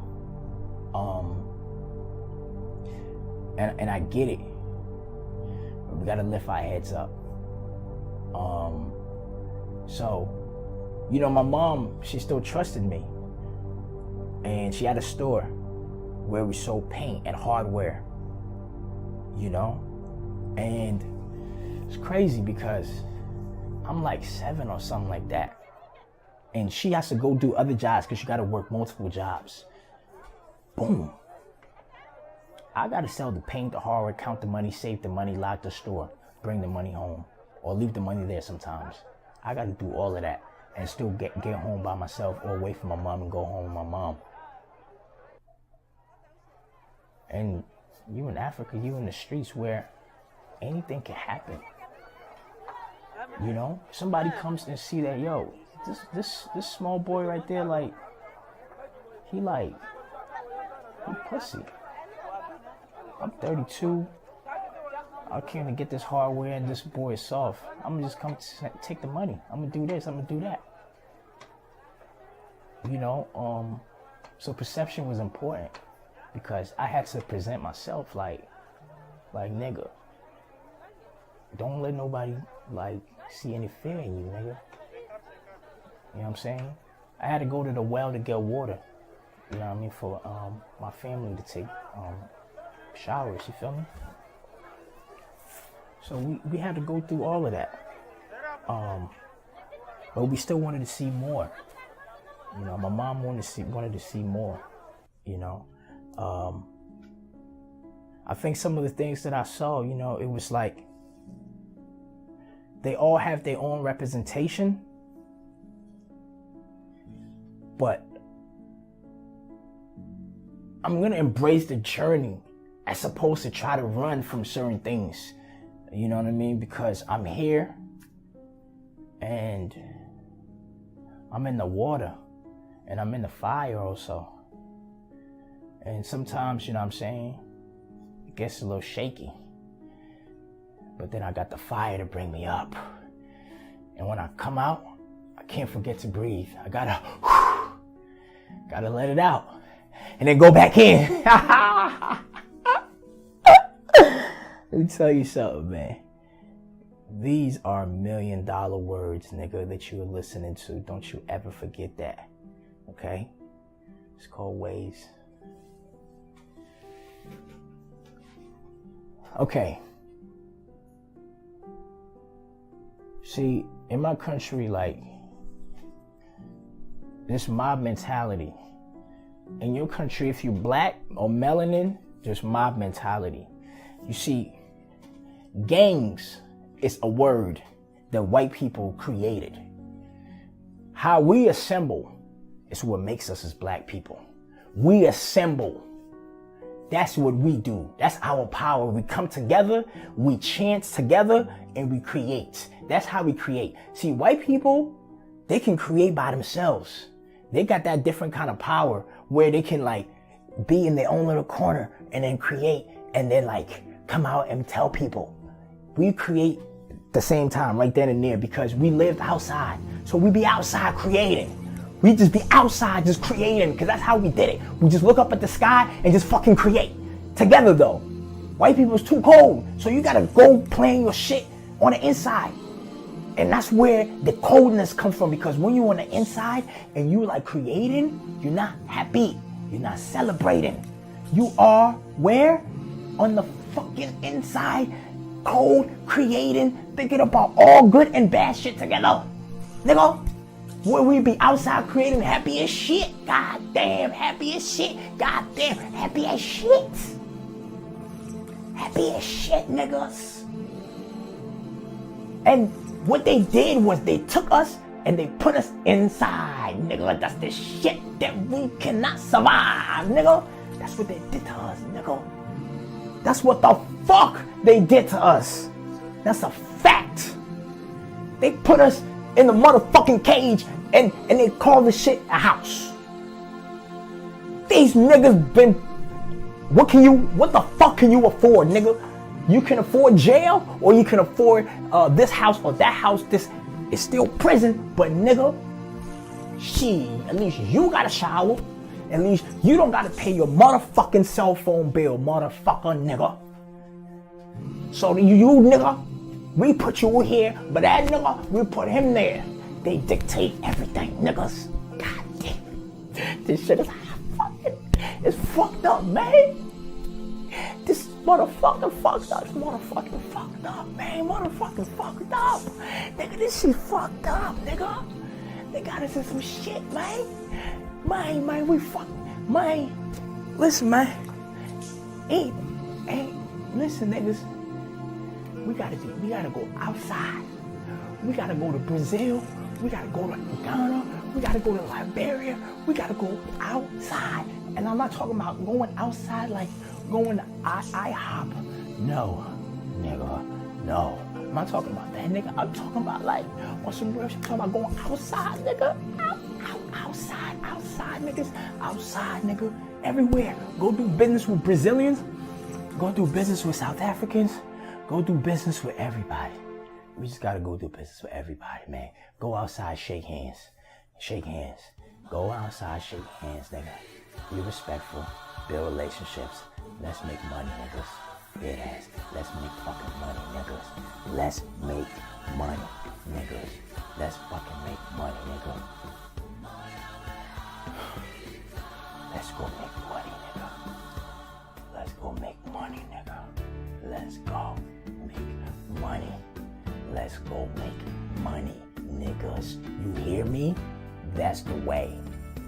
and I get it, but we gotta lift our heads up. So, you know, my mom, she still trusted me, and she had a store where we sold paint and hardware, you know, and it's crazy because I'm like 7 or something like that, and she has to go do other jobs because you got to work multiple jobs. Boom. I got to sell the paint, the hardware, count the money, save the money, lock the store, bring the money home, or leave the money there sometimes. I got to do all of that and still get home by myself, or wait for my mom and go home with my mom. And you in Africa, you in the streets where anything can happen. You know, somebody comes and see that, yo, this small boy right there, like, he pussy. I'm 32. I came to get this hardware and this boy is soft. I'm gonna just come to take the money. I'm gonna do this, I'm gonna do that. You know, so perception was important because I had to present myself like nigga, don't let nobody like see any fear in you, nigga. You know what I'm saying? I had to go to the well to get water, you know what I mean, for my family to take showers, you feel me? So we had to go through all of that. But we still wanted to see more. You know, my mom wanted to see more, you know. I think some of the things that I saw, you know, it was like they all have their own representation, but I'm gonna embrace the journey as opposed to try to run from certain things. You know what I mean? Because I'm here and I'm in the water and I'm in the fire also. And sometimes, you know what I'm saying, it gets a little shaky. But then I got the fire to bring me up. And when I come out, I can't forget to breathe. I gotta let it out. And then go back in. Let me tell you something, man. These are $1 million words, nigga, that you're listening to. Don't you ever forget that. Okay? It's called Wayze. Okay. See, in my country, like, this mob mentality. In your country, if you're black or melanin, there's mob mentality. You see, gangs is a word that white people created. How we assemble is what makes us as black people. We assemble That's what we do. That's our power. We come together, we chant together, and we create. That's how we create. See, white people, they can create by themselves. They got that different kind of power where they can like be in their own little corner and then create and then like come out and tell people. We create the same time right then and there because we lived outside. So we be outside creating. We just be outside just creating because that's how we did it. We just look up at the sky and just fucking create. Together though. White people's too cold. So you gotta go plan your shit on the inside. And that's where the coldness comes from, because when you're on the inside and you like creating, you're not happy. You're not celebrating. You are where? On the fucking inside, cold, creating, thinking about all good and bad shit together. Nigga, where we be outside creating happy as shit. God damn, happy as shit. God damn, happy as shit. Happy as shit, niggas. And what they did was they took us and they put us inside, nigga. That's the shit that we cannot survive, nigga. That's what they did to us, nigga. That's what the fuck they did to us. That's a fact. They put us in the motherfucking cage and they call this shit a house. These niggas been, what the fuck can you afford, nigga? You can afford jail, or you can afford this house or that house. This is still prison, but nigga, at least you got a shower. At least you don't gotta pay your motherfucking cell phone bill, motherfucker, nigga. So you nigga, we put you here, but that nigga, we put him there. They dictate everything, niggas. God damn, this shit is fucking, it's fucked up, man. This motherfucking fucked up. This motherfucking fucked up, man. Motherfucking fucked up. Nigga, this shit fucked up, nigga. They got us in some shit, man. Man, we fucking, man. Listen, man. Hey, listen, niggas. We gotta go outside. We gotta go to Brazil. We gotta go to Ghana. We gotta go to Liberia. We gotta go outside. And I'm not talking about going outside like going to IHOP. No, nigga, no. I'm not talking about that, nigga. I'm talking about like on some real shit. I'm talking about going outside, nigga. Outside, niggas. Outside, nigga. Everywhere. Go do business with Brazilians. Go do business with South Africans. Go do business with everybody. We just gotta go do business with everybody, man. Go outside, shake hands. Shake hands. Go outside, shake hands, nigga. Be respectful. Build relationships. Let's make money, niggas. Deadass. Let's make fucking money, niggas. Let's make money, niggas. Let's fucking make money, nigga. Let's go make money, nigga. Let's go make money, nigga. Let's go make money. Let's go make money, niggas. You hear me? That's the way.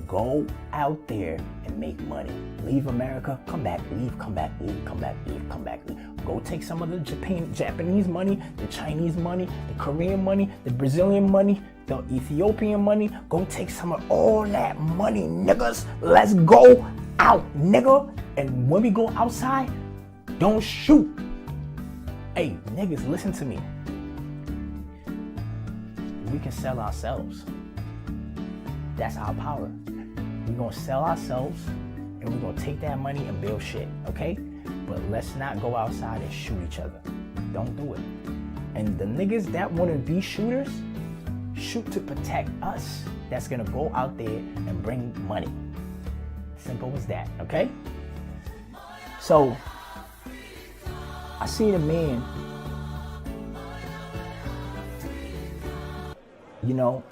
Go out there and make money. Leave America, come back, leave, come back, leave, come back, leave, come back, leave. Go take some of the Japanese money, the Chinese money, the Korean money, the Brazilian money, the Ethiopian money. Go take some of all that money, niggas. Let's go out, nigga. And when we go outside, don't shoot. Hey, niggas, listen to me. We can sell ourselves. That's our power. We're gonna sell ourselves and we're gonna take that money and build shit, okay? But let's not go outside and shoot each other. Don't do it. And the niggas that wanna be shooters, shoot to protect us. That's gonna go out there and bring money. Simple as that, okay? So, I seen a man, you know,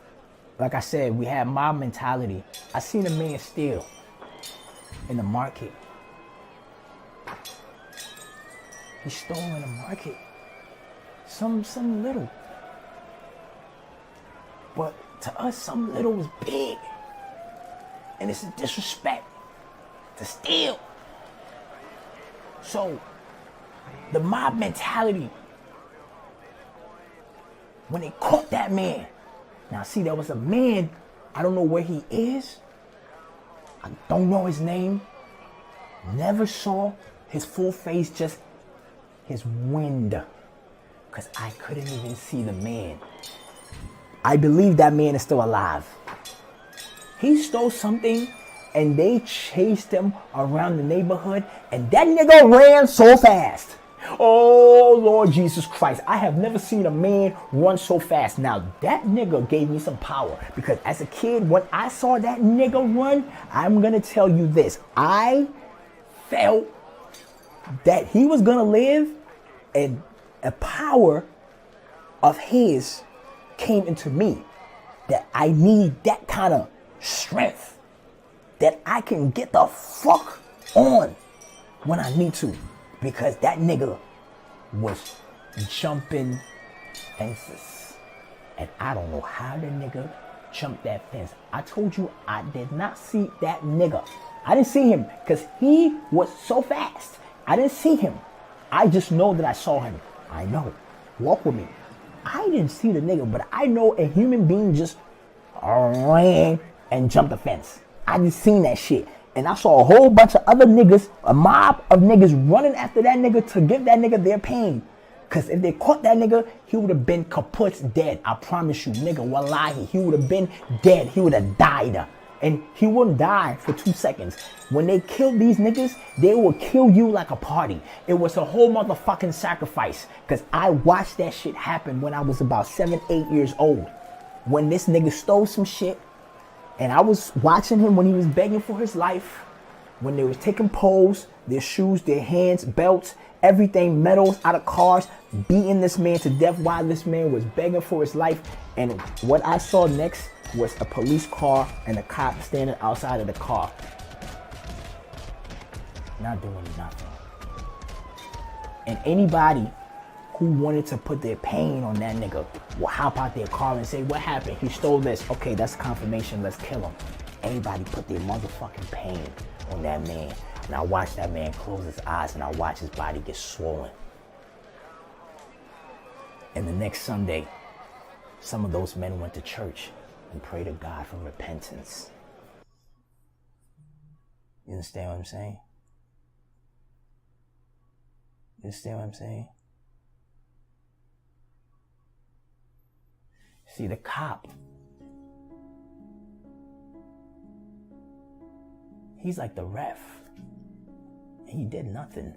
like I said, we have mob mentality. I seen a man steal in the market. He stole in the market. Some little. But to us, some little was big. And it's a disrespect to steal. So, the mob mentality, when they caught that man, now see, there was a man, I don't know where he is. I don't know his name. Never saw his full face, just his wind. Because I couldn't even see the man. I believe that man is still alive. He stole something and they chased him around the neighborhood and that nigga ran so fast. Oh, Lord Jesus Christ. I have never seen a man run so fast. Now, that nigga gave me some power because as a kid, when I saw that nigga run, I'm going to tell you this. I felt that he was going to live and a power of his came into me that I need that kind of strength that I can get the fuck on when I need to. Because that nigga was jumping fences. And I don't know how the nigga jumped that fence. I told you I did not see that nigga. I didn't see him because he was so fast. I didn't see him. I just know that I saw him. I know. Walk with me. I didn't see the nigga, but I know a human being just ran and jumped the fence. I just seen that shit. And I saw a whole bunch of other niggas, a mob of niggas running after that nigga to give that nigga their pain. Because if they caught that nigga, he would have been kaput dead. I promise you, nigga, wallahi, he would have been dead. He would have died. And he wouldn't die for 2 seconds. When they killed these niggas, they would kill you like a party. It was a whole motherfucking sacrifice. Because I watched that shit happen when I was about 7, 8 years old. When this nigga stole some shit. And I was watching him when he was begging for his life. When they was taking poles, their shoes, their hands, belts, everything, metals out of cars, beating this man to death while this man was begging for his life. And what I saw next was a police car and a cop standing outside of the car. Not doing nothing. And anybody who wanted to put their pain on that nigga will hop out their car and say, what happened? He stole this. Okay, that's confirmation. Let's kill him. Anybody put their motherfucking pain on that man. And I watched that man close his eyes and I watched his body get swollen. And the next Sunday, some of those men went to church and prayed to God for repentance. You understand what I'm saying? You understand what I'm saying? See, the cop, he's like the ref. He did nothing.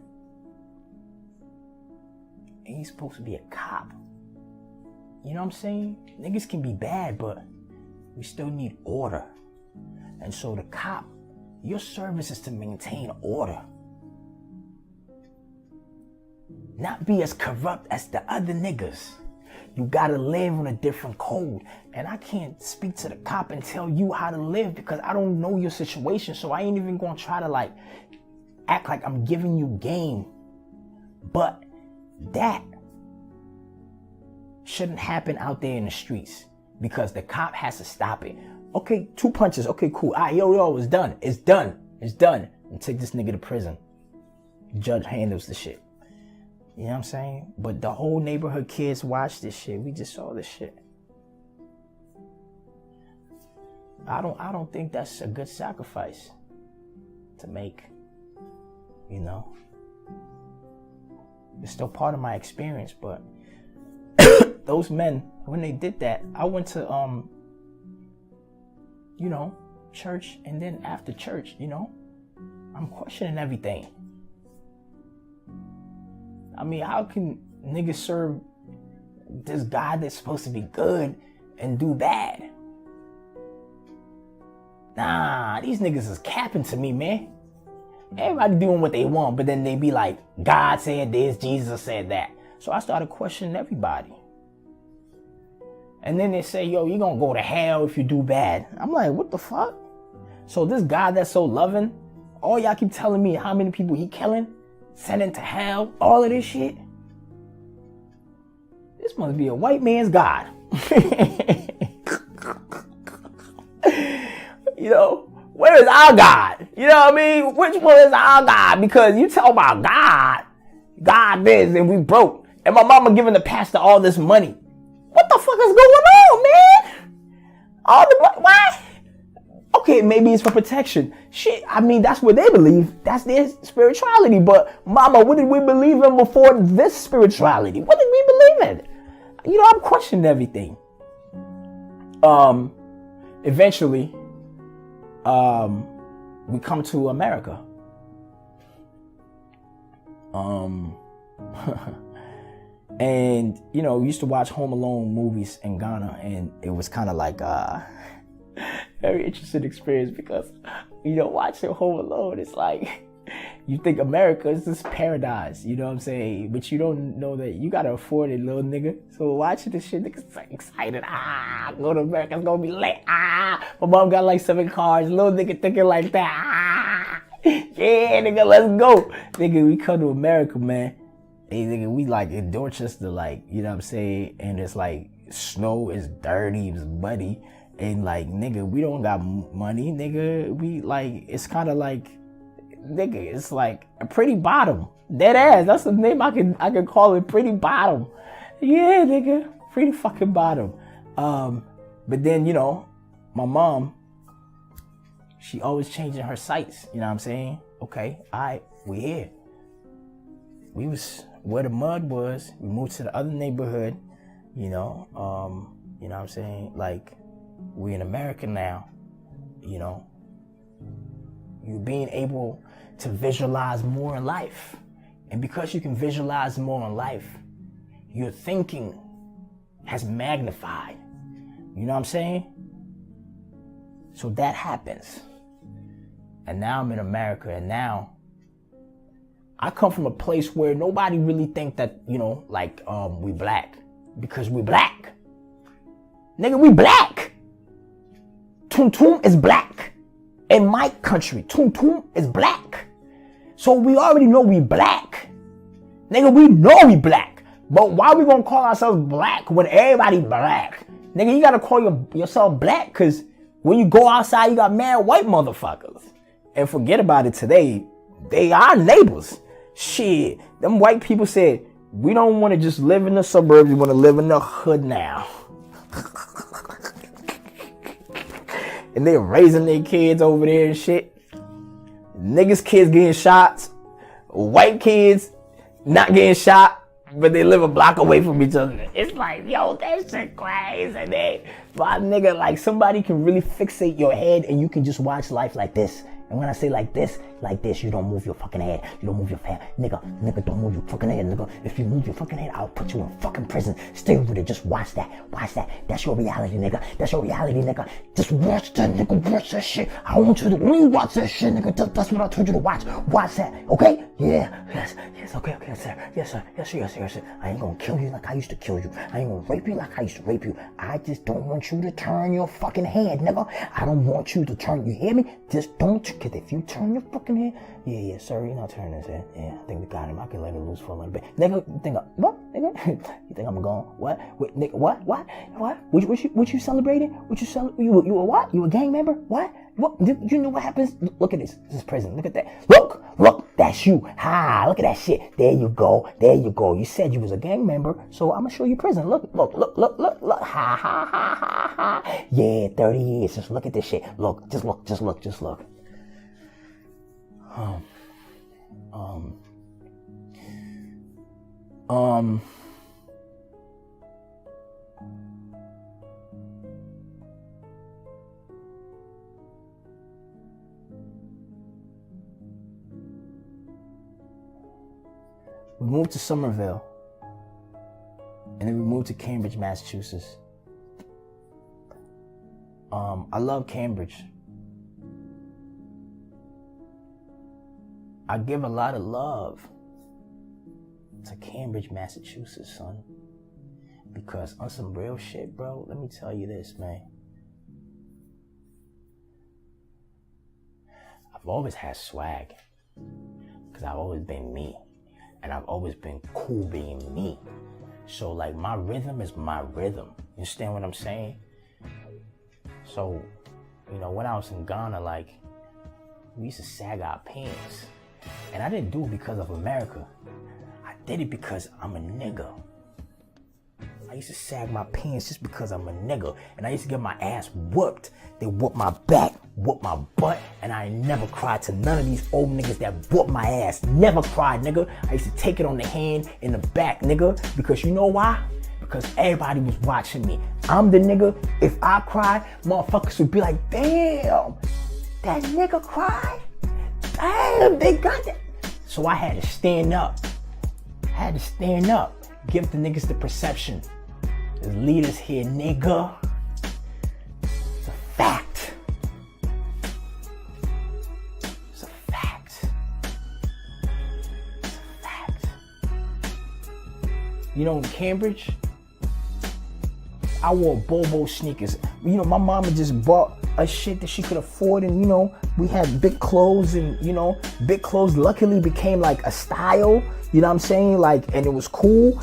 And he's supposed to be a cop. You know what I'm saying? Niggas can be bad, but we still need order. And so the cop, your service is to maintain order. Not be as corrupt as the other niggas. You gotta live on a different code. And I can't speak to the cop and tell you how to live because I don't know your situation. So I ain't even gonna try to act like I'm giving you game. But that shouldn't happen out there in the streets because the cop has to stop it. Okay, 2 punches. Okay, cool. All right, yo, it's done. It's done. It's done. And take this nigga to prison. Judge handles the shit. You know what I'm saying? But the whole neighborhood kids watch this shit. We just saw this shit. I don't think that's a good sacrifice to make. You know? It's still part of my experience, but those men, when they did that, I went to church, and then after church, I'm questioning everything. I mean, how can niggas serve this God that's supposed to be good and do bad? Nah, these niggas is capping to me, man. Everybody doing what they want, but then they be like, God said this, Jesus said that. So I started questioning everybody. And then they say, yo, you're gonna go to hell if you do bad. I'm like, what the fuck? So this God that's so loving, all y'all keep telling me how many people he killing, sending to hell, all of this shit. This must be a white man's God. Where is our God? You know what I mean? Which one is our God? Because you tell about God this, and we broke. And my mama giving the pastor all this money. What the fuck is going on, man? All the money? Why? Okay, maybe it's for protection. Shit, I mean, that's what they believe. That's their spirituality. But mama, what did we believe in before this spirituality? What did we believe in? You know, I'm questioning everything. Eventually, we come to America. And, you know, we used to watch Home Alone movies in Ghana, and it was kind of like very interesting experience because, you know, watching Home Alone, it's like, you think America is this paradise, you know what I'm saying? But you don't know that you gotta afford it, little nigga. So watching this shit, niggas like excited. Go to America, it's gonna be lit. My mom got like 7 cars, little nigga thinking like that. Yeah, nigga, let's go. Nigga, we come to America, man. Hey, nigga, we like in Dorchester, like, you know what I'm saying? And it's like snow, it's dirty, it's muddy. And like, nigga, we don't got money, nigga. We like, it's kind of like, nigga, it's like a pretty bottom. Dead ass. That's the name I can call it, pretty bottom. Yeah, nigga, pretty fucking bottom. But then, you know, my mom, she always changing her sights. You know what I'm saying? Okay, all right, we here. We was where the mud was. We moved to the other neighborhood. You know what I'm saying? Like, we in America now. You know, you being able to visualize more in life. And because you can visualize more in life, your thinking has magnified. You know what I'm saying? So that happens. And now I'm in America, and now I come from a place where nobody really think that, you know, like, we black. Because we black. Nigga, we black. Tum Tum is black. In my country, Tum Tum is black. So we already know we black. Nigga, we know we black. But why we gonna call ourselves black when everybody black? Nigga, you gotta call yourself black because when you go outside, you got mad white motherfuckers. And forget about it today. They are neighbors. Shit, them white people said, we don't want to just live in the suburbs. We want to live in the hood now. And they're raising their kids over there and shit. Niggas' kids getting shots. White kids not getting shot, but they live a block away from each other. It's like, yo, that shit crazy. My nigga, like, somebody can really fixate your head and you can just watch life like this. And when I say like this, you don't move your fucking head. You don't move your head. Nigga, don't move your fucking head, nigga. If you move your fucking head, I'll put you in fucking prison. Stay over there. Just watch that. Watch that. That's your reality, nigga. That's your reality, nigga. Just watch that, nigga. Watch that shit. I want you to watch that shit, nigga. That's what I told you to watch. Watch that, okay? Yeah. Yes, okay, sir. Yes, sir. I ain't gonna kill you like I used to kill you. I ain't gonna rape you like I used to rape you. I just don't want you to turn your fucking head, nigga. I don't want you to turn, you hear me? Just don't, because if you turn your fucking head, yeah, sir, you're not turning his head. Yeah, I think we got him. I can let it loose for a little bit. Nigga, you think what? Nigga? You think I'm going? What? Wait, nigga, what? What you celebrating? You a what? You a gang member? What? You know what happens? Look at this. This is prison. Look at that. Look, that's you. Ha, look at that shit. There you go. You said you was a gang member, so I'm gonna show you prison. Look. Ha. Yeah, 30 years. Just look at this shit. Look. We moved to Somerville, and then we moved to Cambridge, Massachusetts. I love Cambridge. I give a lot of love to Cambridge, Massachusetts, son. Because on some real shit, bro, let me tell you this, man. I've always had swag. Because I've always been me. And I've always been cool being me. So, like, my rhythm is my rhythm. You understand what I'm saying? So, you know, when I was in Ghana, like, we used to sag our pants. And I didn't do it because of America. I did it because I'm a nigga. I used to sag my pants just because I'm a nigga. And I used to get my ass whooped. They whooped my back, whooped my butt, and I never cried to none of these old niggas that whooped my ass. Never cried, nigga. I used to take it on the hand, in the back, nigga. Because you know why? Because everybody was watching me. I'm the nigga, if I cry, motherfuckers would be like, damn, that nigga cried? Damn, they got that. So I had to stand up. Give the niggas the perception. The leaders here, nigga. It's a fact. It's a fact. It's a fact. You know, in Cambridge, I wore Bobo sneakers. You know, my mama just bought a shit that she could afford, and you know, we had big clothes, and you know, big clothes luckily became like a style, you know what I'm saying? Like, and it was cool.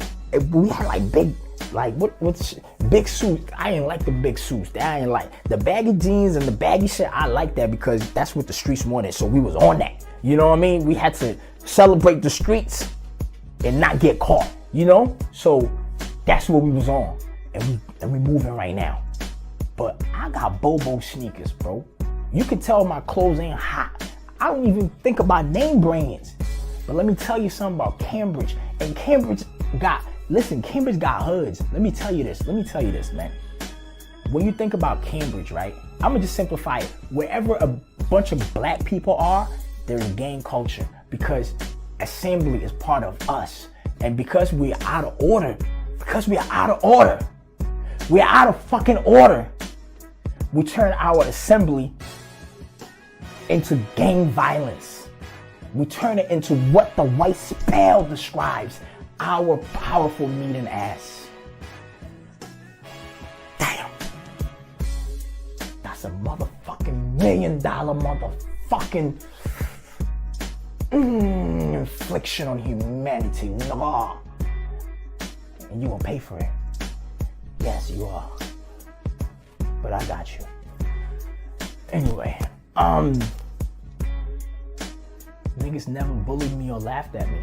We had like big, like what's big suits. I ain't like the big suits. I ain't like the baggy jeans and the baggy shit. I like that because that's what the streets wanted. So we was on that. You know what I mean? We had to celebrate the streets and not get caught. You know? So that's what we was on, and we moving right now. But I got Bobo sneakers, bro. You can tell my clothes ain't hot. I don't even think about name brands. But let me tell you something about Cambridge. And Cambridge got hoods. Let me tell you this, man. When you think about Cambridge, right? I'm gonna just simplify it. Wherever a bunch of black people are, there's gang culture. Because assembly is part of us. And because we're out of order, we're out of fucking order, we turn our assembly into gang violence. We turn it into what the white spell describes, our powerful meat and ass. Damn. That's a motherfucking $1 million motherfucking infliction on humanity. Nah. And you gonna pay for it. Yes, you are. But I got you. Anyway, niggas never bullied me or laughed at me.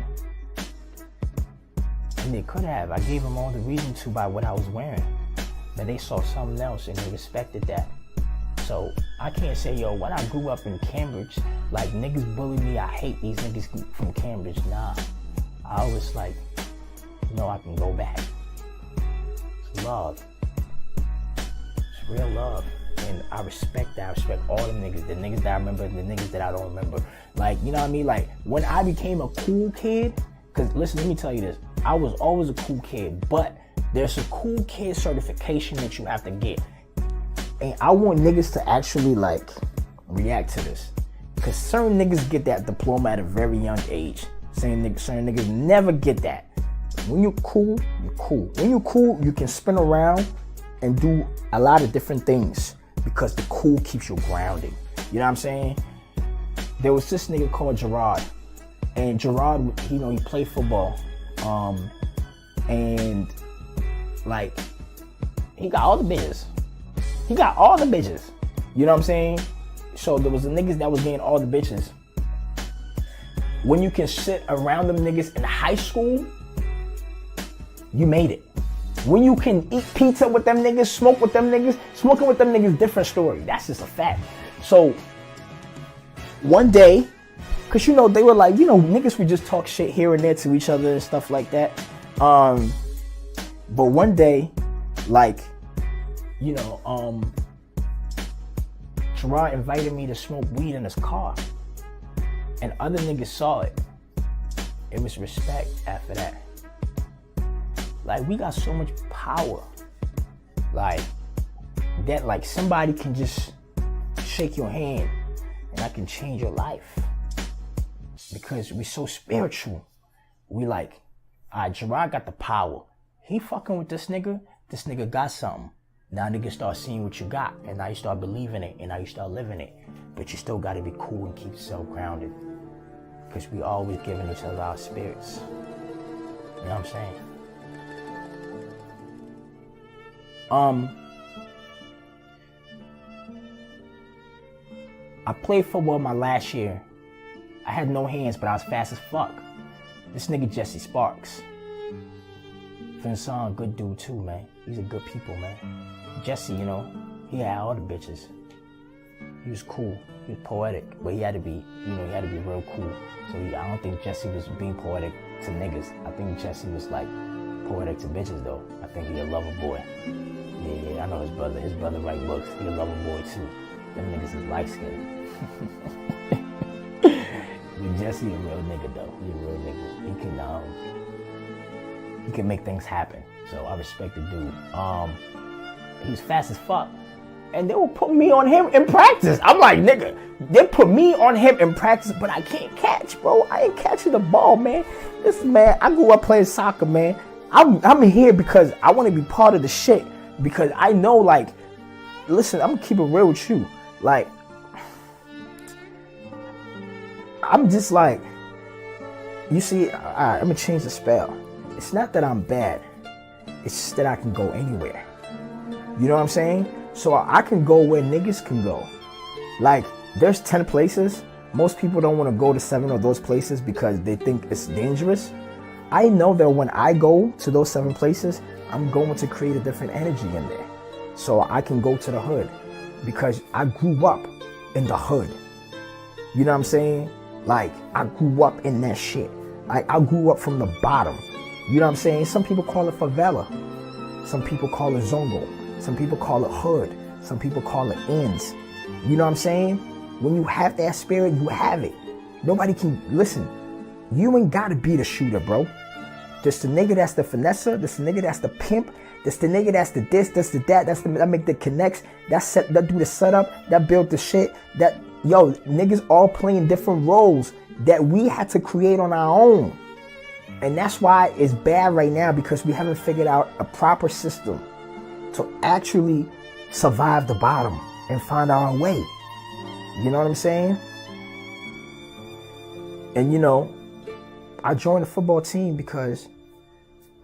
And they could have. I gave them all the reason to by what I was wearing. But they saw something else and they respected that. So I can't say, yo, when I grew up in Cambridge, like niggas bullied me, I hate these niggas from Cambridge. Nah. I was like, no, I can go back. It's love. It's real love. And I respect that. I respect all the niggas that I remember and the niggas that I don't remember. Like, you know what I mean? Like, when I became a cool kid, because listen, let me tell you this. I was always a cool kid, but there's a cool kid certification that you have to get. And I want niggas to actually, like, react to this. Because certain niggas get that diploma at a very young age. Certain niggas never get that. When you're cool, you're cool. When you're cool, you can spin around and do a lot of different things. Because the cool keeps you grounded. You know what I'm saying? There was this nigga called Gerard. And Gerard, you know, he played football. And, like, he got all the bitches. You know what I'm saying? So there was the niggas that was getting all the bitches. When you can sit around them niggas in high school, you made it. When you can eat pizza with them niggas, smoking with them niggas, different story. That's just a fact. So one day, cause you know, they were like, you know, niggas would just talk shit here and there to each other and stuff like that. But one day, like, you know, Gerard invited me to smoke weed in his car. And other niggas saw it. It was respect after that. Like, we got so much power. Like, that, like, somebody can just shake your hand and I can change your life. Because we so spiritual. We like, Gerard got the power. He fucking with this nigga got something. Now niggas start seeing what you got, and now you start believing it, and now you start living it. But you still gotta be cool and keep yourself grounded. Because we always giving each other our spirits. You know what I'm saying? I played football my last year. I had no hands, but I was fast as fuck. This nigga Jesse Sparks. Vincent, good dude too, man. He's a good people, man. Jesse, you know, he had all the bitches. He was cool. He was poetic, but he had to be, you know, he had to be real cool. So I don't think Jesse was being poetic to niggas. I think Jesse was like poetic to bitches though. I think he a lover boy. Yeah, I know his brother write books. He a lover boy too. Them niggas is light skinned. But Jesse a real nigga though. He a real nigga. He can make things happen. So I respect the dude. He's fast as fuck. And they will put me on him in practice. I'm like, nigga, they put me on him in practice, but I can't catch, bro. I ain't catching the ball, man. Listen, man, I grew up playing soccer, man. I'm here because I want to be part of the shit. Because I know, like, listen, I'm gonna keep it real with you. Like, I'm just like, you see, all right, I'm gonna change the spell. It's not that I'm bad. It's just that I can go anywhere. You know what I'm saying? So I can go where niggas can go. Like, there's 10 places. Most people don't want to go to 7 of those places because they think it's dangerous. I know that when I go to those 7 places, I'm going to create a different energy in there. So I can go to the hood because I grew up in the hood. You know what I'm saying? Like, I grew up in that shit. Like, I grew up from the bottom. You know what I'm saying? Some people call it favela. Some people call it zongo. Some people call it hood. Some people call it ends. You know what I'm saying? When you have that spirit, you have it. Nobody can, listen, you ain't gotta be the shooter, bro. There's the nigga that's the finesser. There's the nigga that's the pimp. There's the nigga that's the this, that's the that. That make the connects. That do the setup. That build the shit. That, yo, niggas all playing different roles that we had to create on our own. And that's why it's bad right now, because we haven't figured out a proper system to actually survive the bottom and find our way. You know what I'm saying? And you know, I joined the football team because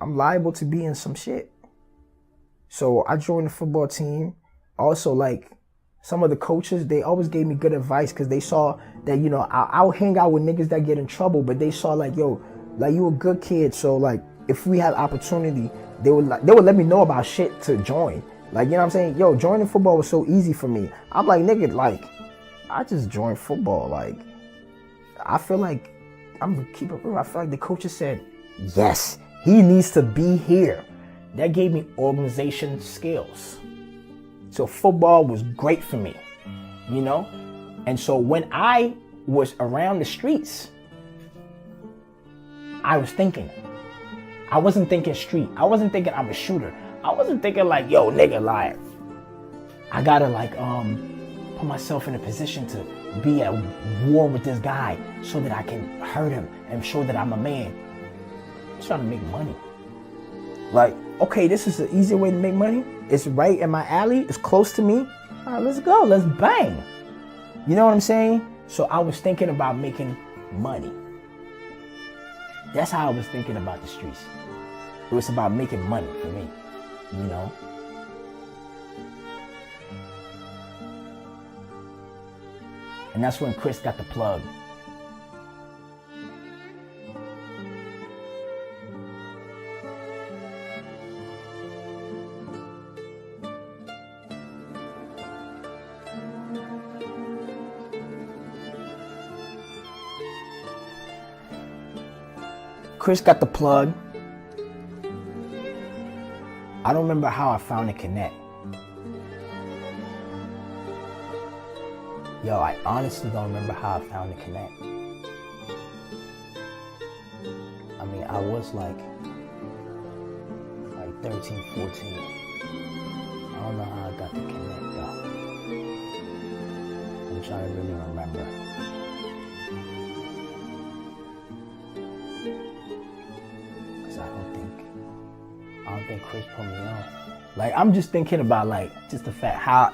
I'm liable to be in some shit. So I joined the football team. Also, like, some of the coaches, they always gave me good advice because they saw that, you know, I'll hang out with niggas that get in trouble, but they saw like, yo, like, you a good kid. So like, if we have opportunity, they would let me know about shit to join. Like, you know what I'm saying? Yo, joining football was so easy for me. I'm like, nigga, like, I just joined football. Like, I feel like, I'm gonna keep it real. I feel like the coaches said, yes, he needs to be here. That gave me organization skills. So football was great for me, you know? And so when I was around the streets, I was thinking. I wasn't thinking street. I wasn't thinking I'm a shooter. I wasn't thinking like, yo, nigga, like, I gotta like put myself in a position to be at war with this guy so that I can hurt him and show that I'm a man. I'm trying to make money. Like, okay, this is an easy way to make money. It's right in my alley. It's close to me. All right, let's go. Let's bang. You know what I'm saying? So I was thinking about making money. That's how I was thinking about the streets. It was about making money for me, you know? And that's when Chris got the plug. Chris got the plug. I don't remember how I found the connect. Yo, I honestly don't remember how I found the connect. I mean, I was like 13, 14. I don't know how I got the connect though. I'm trying to really remember. I don't think Chris put me on. Like, I'm just thinking about like just the fact how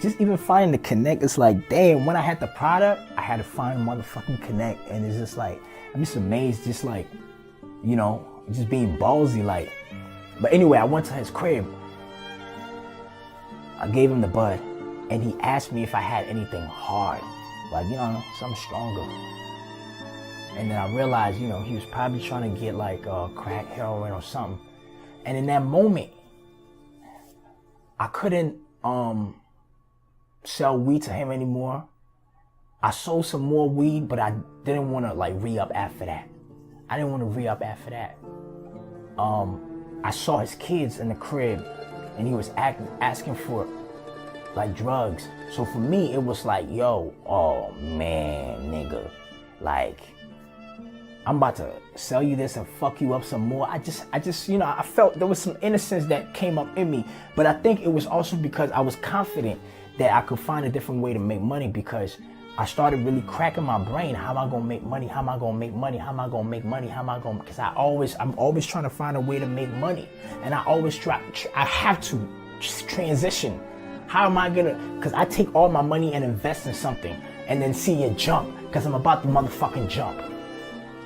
just even finding the connect. It's like, damn, when I had the product, I had to find motherfucking connect, and it's just like, I'm just amazed, just like, you know, just being ballsy, like. But anyway, I went to his crib. I gave him the bud, and he asked me if I had anything hard, like, you know, something stronger. And then I realized, you know, he was probably trying to get like crack, heroin or something. And in that moment, I couldn't sell weed to him anymore. I sold some more weed, but I didn't want to like re-up after that. I didn't want to re-up after that. I saw his kids in the crib and he was asking for like drugs. So for me, it was like, yo, oh man, nigga, like, I'm about to sell you this and fuck you up some more. I just, you know, I felt there was some innocence that came up in me. But I think it was also because I was confident that I could find a different way to make money, because I started really cracking my brain. How am I gonna make money? How am I gonna make money? How am I gonna make money? How am I gonna, because I'm always trying to find a way to make money. And I always I have to just transition. How am I gonna, because I take all my money and invest in something and then see it jump, because I'm about to motherfucking jump.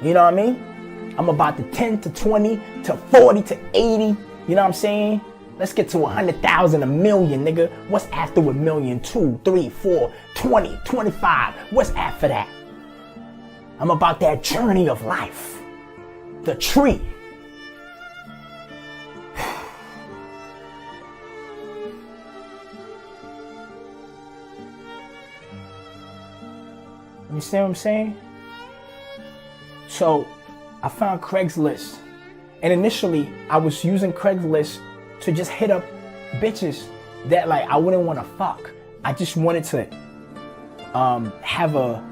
You know what I mean? I'm about to 10 to 20 to 40 to 80. You know what I'm saying? Let's get to 100,000, a million, nigga. What's after a million? 2, 3, 4, 20, 25. What's after that? I'm about that journey of life. The tree. You see what I'm saying? So I found Craigslist, and initially I was using Craigslist to just hit up bitches that like I wouldn't want to fuck. I just wanted to have a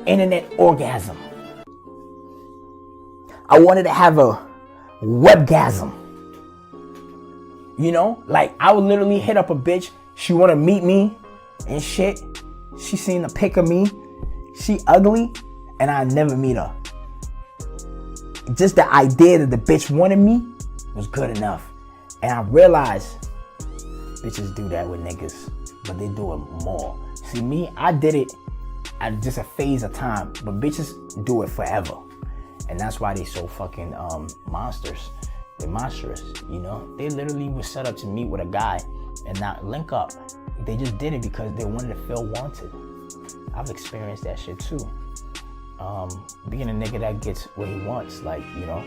internet orgasm. I wanted to have a webgasm. You know, like I would literally hit up a bitch. She want to meet me and shit. She seen a pic of me. She ugly, and I never meet her. Just the idea that the bitch wanted me was good enough. And I realized bitches do that with niggas, but they do it more. See me, I did it at just a phase of time, but bitches do it forever. And that's why they so fucking monsters. They're monstrous, you know? They literally was set up to meet with a guy and not link up. They just did it because they wanted to feel wanted. I've experienced that shit too. Being a nigga that gets what he wants, like, you know,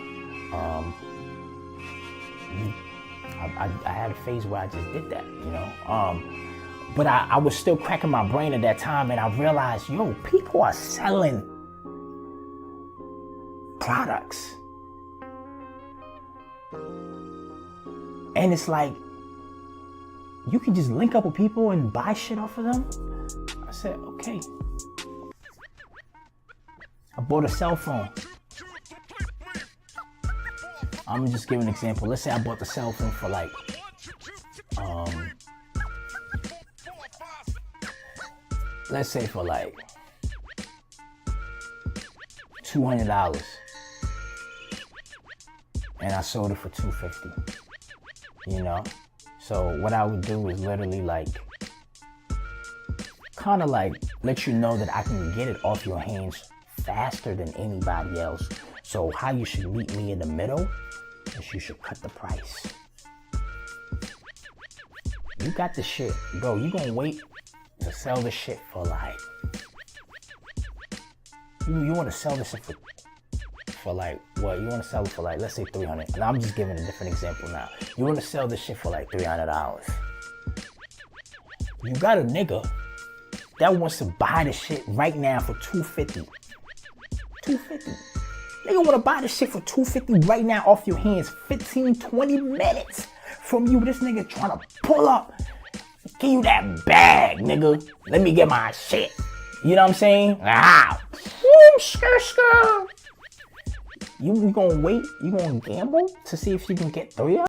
I had a phase where I just did that, you know. But I was still cracking my brain at that time, and I realized, yo, people are selling products. And it's like, you can just link up with people and buy shit off of them. I said, okay. I bought a cell phone. I'm just giving an example. Let's say I bought the cell phone for like, let's say for like $200, and I sold it for $250. You know, so what I would do is literally like, kind of like let you know that I can get it off your hands faster than anybody else. So how you should meet me in the middle is you should cut the price. You got the shit, bro. You gonna wait to sell the shit for like, you want to sell this shit for like what? You want to sell it for like, let's say $300. And I'm just giving a different example now. You want to sell this shit for like $300. You got a nigga that wants to buy the shit right now for $250. $250. Nigga want to buy this shit for $250 right now off your hands. 15, 20 minutes from you. This nigga trying to pull up, give you that bag, nigga. Let me get my shit. You know what I'm saying? Ah, you gonna wait? You gonna gamble to see if you can get 3 of